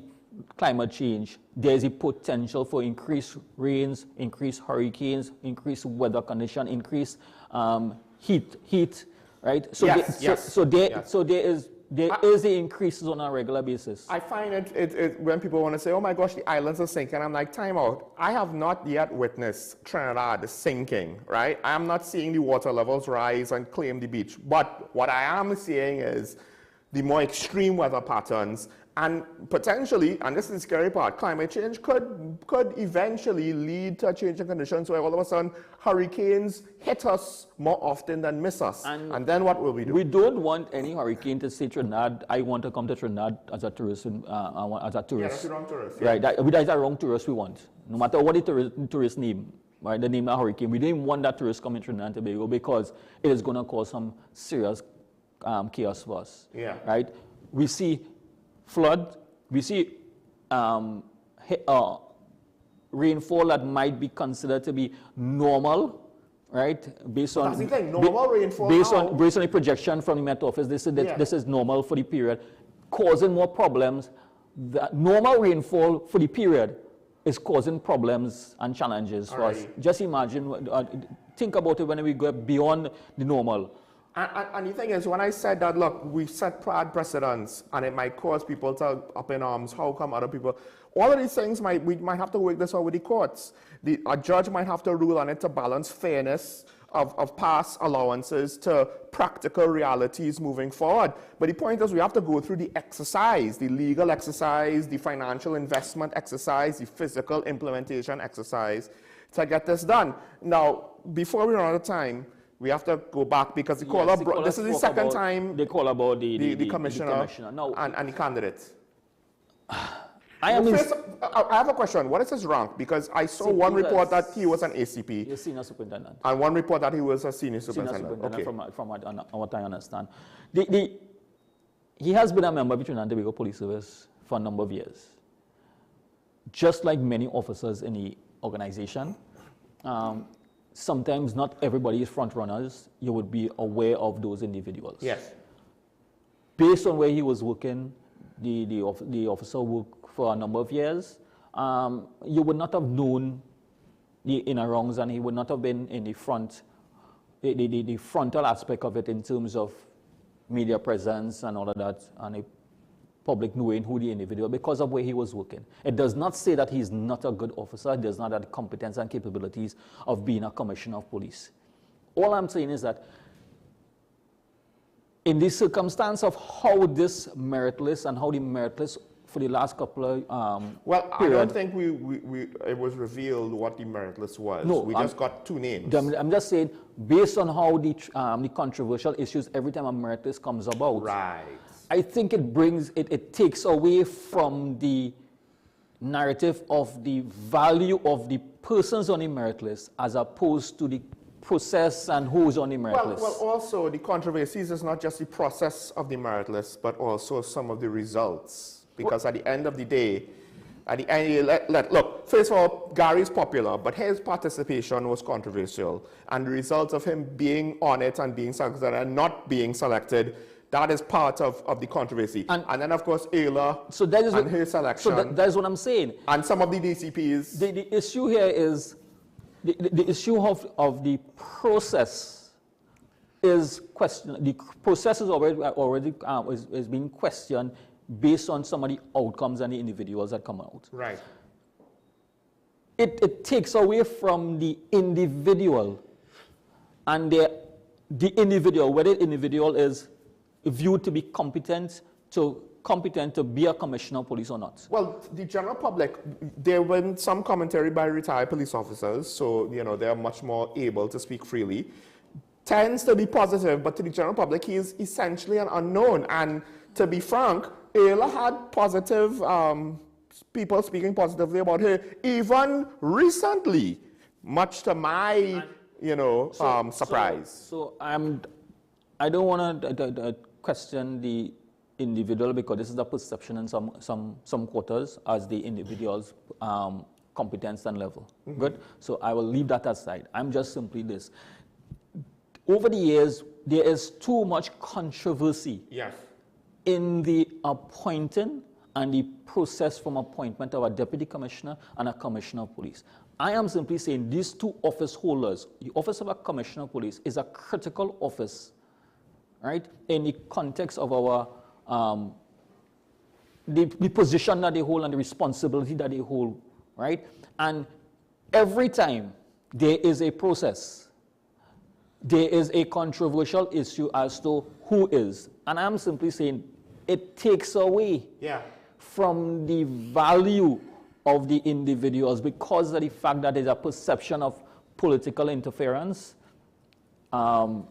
climate change, there's a potential for increased rains, increased hurricanes, increased weather condition, increased heat, right? So there is the increases on a regular basis.
I find it when people want to say, oh my gosh, the islands are sinking, I'm like, time out. I have not yet witnessed Trinidad sinking, right? I am not seeing the water levels rise and claim the beach. But what I am seeing is the more extreme weather patterns, and potentially, and this is the scary part, climate change could eventually lead to a change in conditions where all of a sudden hurricanes hit us more often than miss us. And then what will we do?
We don't want any hurricane to say Trinidad, I want to come to Trinidad as a tourist. Yeah,
that's the wrong tourist.
Right, that's the wrong tourist we want. No matter what the tourist name, right, the name of hurricane, we didn't want that tourist coming to Trinidad and Tobago because it is going to cause some serious chaos for us.
Yeah.
Right? We see flood, we see rainfall that might be considered to be normal, right? Based on
normal rainfall.
Based on the projection from the Met Office, this is normal for the period, causing more problems. The normal rainfall for the period is causing problems and challenges for us. Just imagine, think about it when we go beyond the normal.
And the thing is, when I said that, look, we set bad precedents, and it might cause people to up in arms, how come other people? All of these things, we might have to work this out with the courts. A judge might have to rule on it to balance fairness of past allowances to practical realities moving forward. But the point is, we have to go through the exercise, the legal exercise, the financial investment exercise, the physical implementation exercise to get this done. Now, before we run out of time, we have to go back because this is the second time
they call about the
commissioner,
no.
and the candidate.
I
have a question. What is his rank? Because I saw one report that he was an ACP.
He's senior superintendent.
And one report that he was a senior superintendent. Okay.
From what I understand. He has been a member of the Trinidad and Tobago Police Service for a number of years. Just like many officers in the organization, sometimes not everybody is front runners. You would be aware of those individuals.
Yes.
Based on where he was working, the officer worked for a number of years. You would not have known the inner wrongs, and he would not have been in the front, the frontal aspect of it in terms of media presence and all of that. And public knowing who the individual because of where he was working. It does not say that he's not a good officer. It does not have the competence and capabilities of being a commissioner of police. All I'm saying is that in the circumstance of how this merit list and how the merit list for the last couple of
well, I don't think it was revealed what the merit list was. No, we just got two names.
I'm just saying, based on how the controversial issues every time a merit list comes about,
right?
I think it takes away from the narrative of the value of the persons on the merit list as opposed to the process and who's on the merit list.
Well, also the controversies is not just the process of the merit list, but also some of the results. Because at the end of the day, look, first of all, Gary's popular, but his participation was controversial. And the results of him being on it and being selected and not being selected, that is part of the controversy. And then, of course, Ayla and her selection.
So that is what I'm saying.
And some of the DCPs.
The issue here is, the issue of the process is questioned. The process is already is being questioned based on some of the outcomes and the individuals that come out.
Right.
It takes away from the individual and the individual, whether the individual is viewed to be competent to be a commissioner of police or not.
Well, the general public, there was some commentary by retired police officers, so they are much more able to speak freely, tends to be positive, but to the general public, he is essentially an unknown. And to be frank, Ayla had positive people speaking positively about her, even recently, much to my, surprise.
So I don't want to question the individual because this is the perception in some quarters as the individual's competence and level. Mm-hmm. Good. So I will leave that aside. I'm just simply this. Over the years, there is too much controversy.
Yes.
In the appointing and the process from appointment of a deputy commissioner and a commissioner of police. I am simply saying these two office holders, the office of a commissioner of police is a critical office, right, in the context of our, the position that they hold and the responsibility that they hold, right? And every time there is a process, there is a controversial issue as to who is. And I'm simply saying it takes away from the value of the individuals because of the fact that there's a perception of political interference, how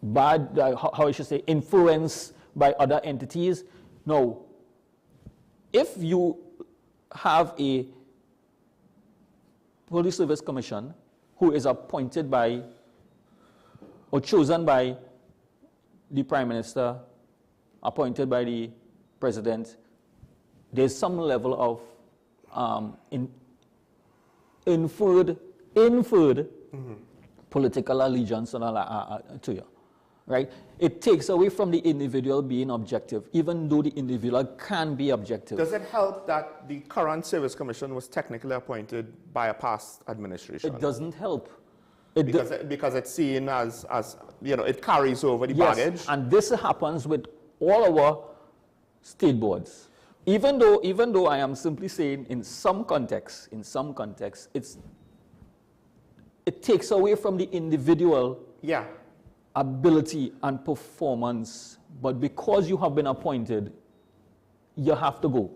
I should say, influence by other entities. No, if you have a police service commission who is appointed by or chosen by the Prime Minister, appointed by the President, there's some level of inferred political allegiance to you, right? It takes away from the individual being objective, even though the individual can be objective.
Does it help that the current Service Commission was technically appointed by a past administration?
It doesn't help.
Because it's seen as it carries over the baggage.
And this happens with all our state boards. Even though I am simply saying in some contexts, it takes away from the individual ability and performance. But because you have been appointed, you have to go.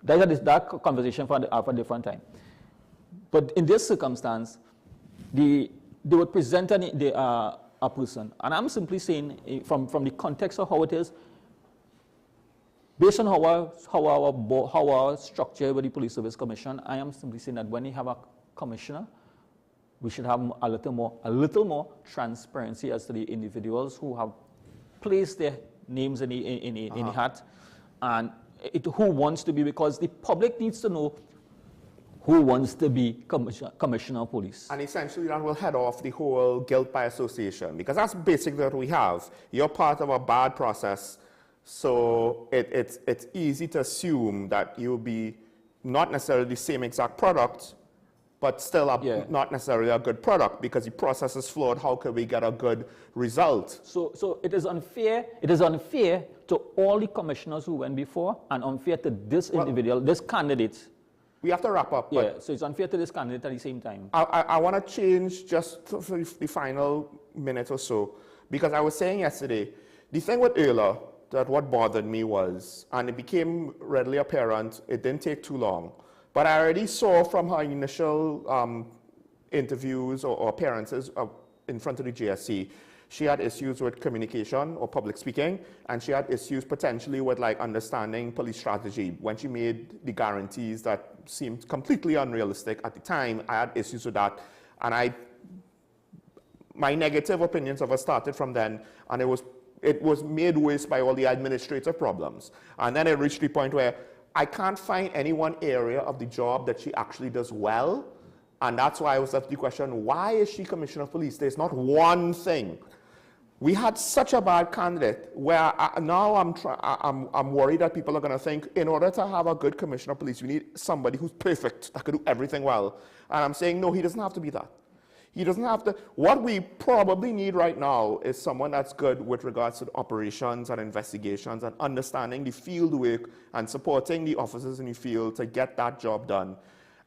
That conversation for a different time. But in this circumstance, they would present a person. And I'm simply saying, from the context of how it is, based on how our structure with the Police Service Commission, I am simply saying that when you have a commissioner, we should have a little more transparency as to the individuals who have placed their names in the hat, and who wants to be, because the public needs to know who wants to be commissioner of police.
And essentially that will head off the whole guilt by association, because that's basically what we have. You're part of a bad process, so it's easy to assume that you'll be not necessarily the same exact product, but still not necessarily a good product because the process is flawed. How can we get a good result?
So it is unfair. It is unfair to all the commissioners who went before and unfair to this individual, this candidate.
We have to wrap up.
Yeah, so it's unfair to this candidate at the same time.
I want to change just for the final minute or so, because I was saying yesterday, the thing with Erla, that what bothered me was, and it became readily apparent, it didn't take too long, but I already saw from her initial interviews or appearances in front of the GSC, she had issues with communication or public speaking, and she had issues potentially with like understanding police strategy. When she made the guarantees that seemed completely unrealistic at the time, I had issues with that, and my negative opinions of her started from then, and it was made worse by all the administrative problems. And then it reached the point where I can't find any one area of the job that she actually does well. And that's why I was left the question, why is she Commissioner of Police? There's not one thing. We had such a bad candidate where now I'm worried that people are going to think, in order to have a good Commissioner of Police, we need somebody who's perfect, that could do everything well. And I'm saying, no, he doesn't have to be that. He doesn't have to. What we probably need right now is someone that's good with regards to the operations and investigations and understanding the field work and supporting the officers in the field to get that job done.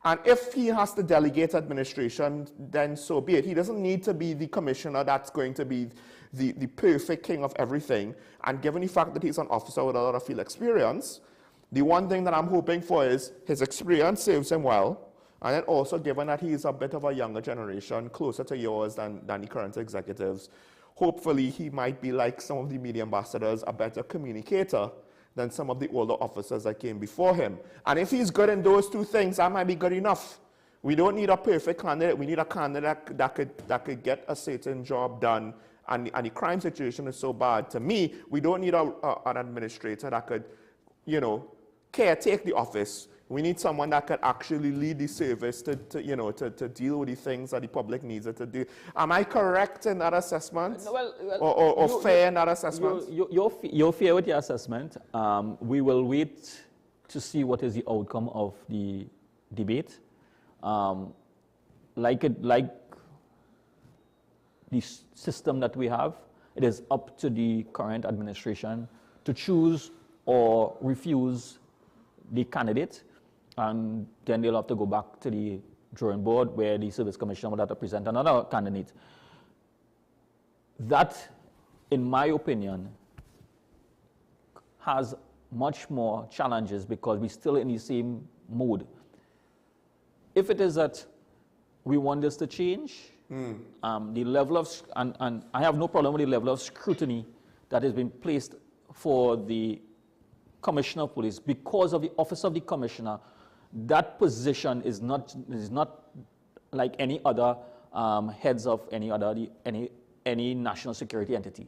And if he has to delegate administration, then so be it. He doesn't need to be the commissioner that's going to be the perfect king of everything. And given the fact that he's an officer with a lot of field experience, the one thing that I'm hoping for is his experience serves him well. And then also, given that he's a bit of a younger generation, closer to yours than the current executives, hopefully he might be like some of the media ambassadors, a better communicator than some of the older officers that came before him. And if he's good in those two things, that might be good enough. We don't need a perfect candidate. We need a candidate that could get a certain job done. And the crime situation is so bad. To me, we don't need an administrator that could, caretake the office. We need someone that could actually lead the service to deal with the things that the public needs it to do. Am I correct in that assessment? Or fair in that assessment?
You're fair with your assessment. We will wait to see what is the outcome of the debate. Like the system that we have, it is up to the current administration to choose or refuse the candidate. And then they'll have to go back to the drawing board where the service commissioner will have to present another candidate. That, in my opinion, has much more challenges because we're still in the same mode. If it is that we want this to change, the level of, and I have no problem with the level of scrutiny that has been placed for the Commissioner of Police because of the office of the Commissioner. That position is not like any other heads of any national security entity.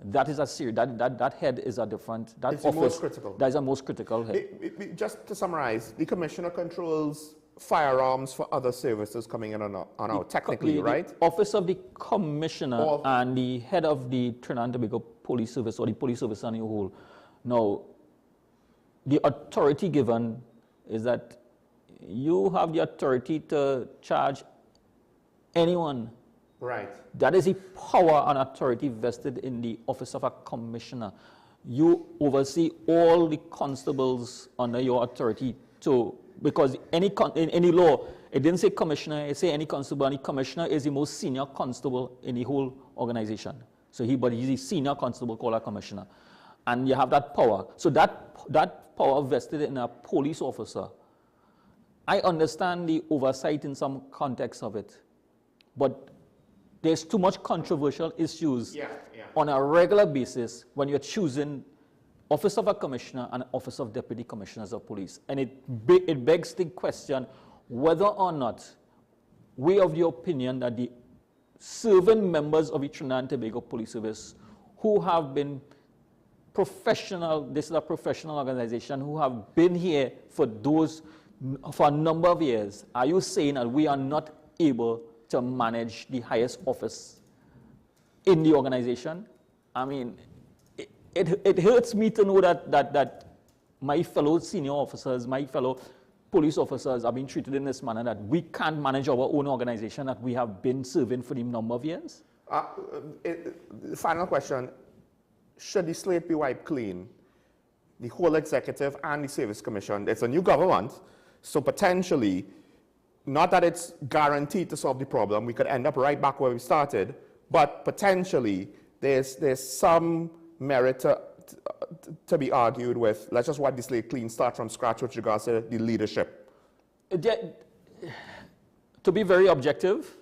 That is a serious. That head is a different. That
it's
office.
The most critical.
That is the most critical head.
Just to summarize, the commissioner controls firearms for other services coming in and out. Technically, right?
The office of the commissioner and the head of the Trinidad and Tobago Police Service or the police service on the whole. Now, the authority given is that you have the authority to charge anyone.
Right.
That is the power and authority vested in the office of a commissioner. You oversee all the constables under your authority because in any law, it didn't say commissioner, it said any constable, and the commissioner is the most senior constable in the whole organization. So but he's the senior constable called a commissioner. And you have that power. So that power vested in a police officer. I understand the oversight in some context of it, but there's too much controversial issues on a regular basis when you're choosing office of a commissioner and office of deputy commissioners of police. And it begs the question whether or not we are of the opinion that the serving members of the Trinidad and Tobago Police Service who have been professional, this is a professional organization, who have been here for a number of years, are you saying that we are not able to manage the highest office in the organization? I mean, it hurts me to know that my fellow senior officers, my fellow police officers are being treated in this manner, that we can't manage our own organization that we have been serving for the number of years?
Final question. Should the slate be wiped clean? The whole executive and the service commission, it's a new government, so potentially, not that it's guaranteed to solve the problem, we could end up right back where we started, but potentially there's some merit to be argued with. Let's just wipe the slate clean, start from scratch with regards to the leadership.
To be very objective,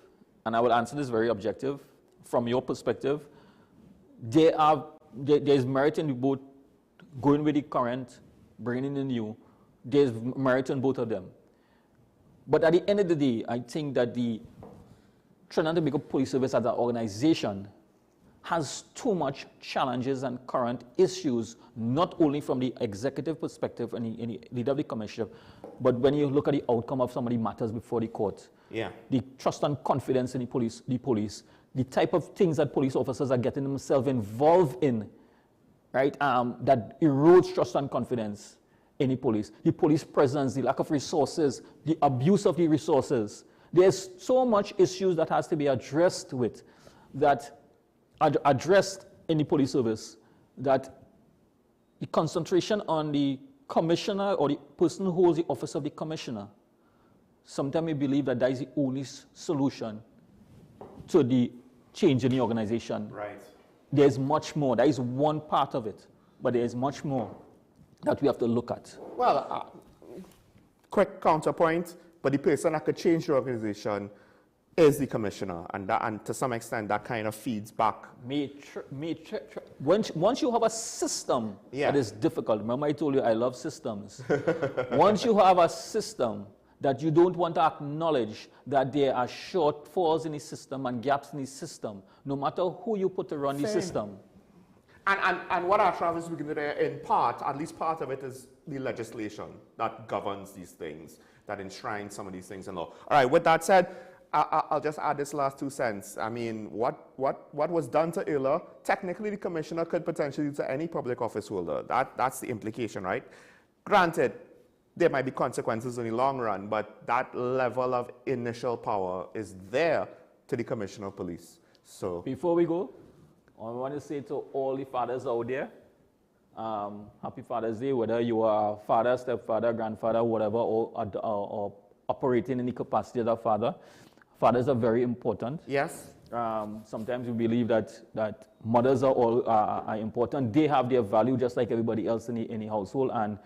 and I will answer this very objective, from your perspective, there's merit in both going with the current, bringing in the new. There's merit in both of them. But at the end of the day, I think that the Trinidad and Tobago Police Service as an organization has too much challenges and current issues, not only from the executive perspective and the leader of the commissioner, but when you look at the outcome of some of the matters before the court, the trust and confidence in the police, the type of things that police officers are getting themselves involved in, right, that erodes trust and confidence in the police presence, the lack of resources, the abuse of the resources. There's so much issues that has to be addressed with, that addressed in the police service, that the concentration on the commissioner or the person who holds the office of the commissioner, sometimes we believe that that is the only solution to the change in the organization.
Right.
There's much more. That is one part of it, but there's much more that we have to look at.
Well, quick counterpoint, but the person that could change the organization is the commissioner, and to some extent that kind of feeds back.
Once you have a system that is difficult, remember I told you I love systems. Once you have a system that you don't want to acknowledge that there are shortfalls in the system and gaps in the system, no matter who you put to run the system.
And what our Travis speaking today, in part, at least part of it, is the legislation that governs these things, that enshrines some of these things in law. All right, with that said, I'll just add this last 2 cents. I mean, what was done to Illa, technically the commissioner could potentially do to any public office holder. That's the implication, right? Granted, there might be consequences in the long run, but that level of initial power is there to the commissioner of police. So
before we go, I want to say to all the fathers out there, happy Father's Day, whether you are father, stepfather, grandfather, whatever, or operating in the capacity of a father. Fathers are very important.
Yes.
Sometimes we believe that mothers are important. They have their value just like everybody else in the household. And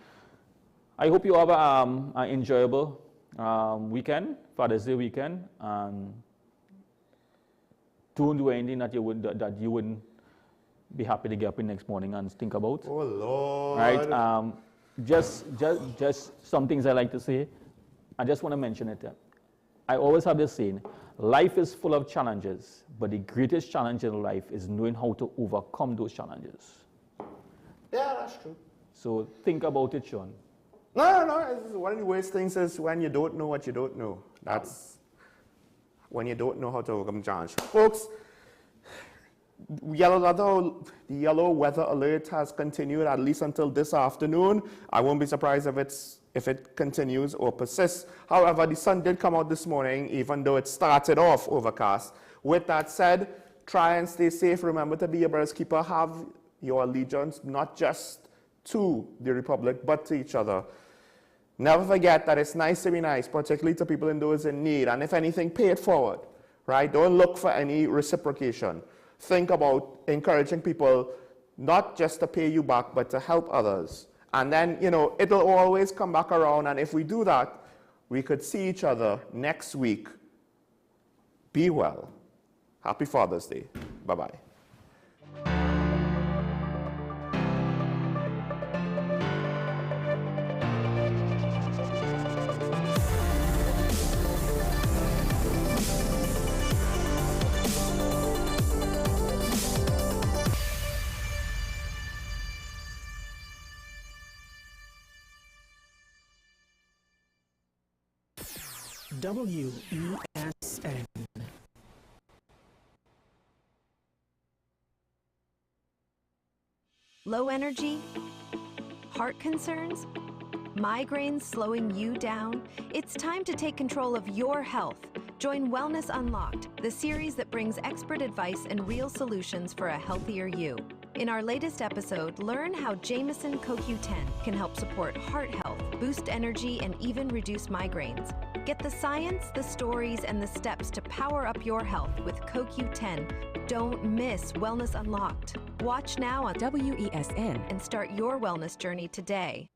I hope you have an enjoyable weekend, Father's Day weekend. Don't do anything that you wouldn't be happy to get up in the next morning and think about.
Oh Lord!
Right? Just some things I like to say. I just want to mention it. I always have this saying: life is full of challenges, but the greatest challenge in life is knowing how to overcome those challenges.
Yeah, that's true.
So think about it, Sean.
No. One of the worst things is when you don't know what you don't know. That's when you don't know how to overcome challenge. Folks, the yellow weather alert has continued at least until this afternoon. I won't be surprised if it continues or persists. However, the sun did come out this morning, even though it started off overcast. With that said, try and stay safe. Remember to be a brother's keeper. Have your allegiance not just to the Republic, but to each other. Never forget that it's nice to be nice, particularly to people and those in need. And if anything, pay it forward, right? Don't look for any reciprocation. Think about encouraging people not just to pay you back, but to help others. And then, it'll always come back around. And if we do that, we could see each other next week. Be well. Happy Father's Day. Bye-bye.
WESN.
Low energy? Heart concerns?
Migraines slowing you down? It's time to take control of your health. Join Wellness Unlocked, the series that brings expert advice and real solutions for a healthier you. In our latest episode, learn how Jameson CoQ10 can help support heart health, boost energy, and even reduce migraines. Get the science, the stories, and the steps to power up your health with CoQ10. Don't miss Wellness Unlocked. Watch now on WESN and start your wellness journey today.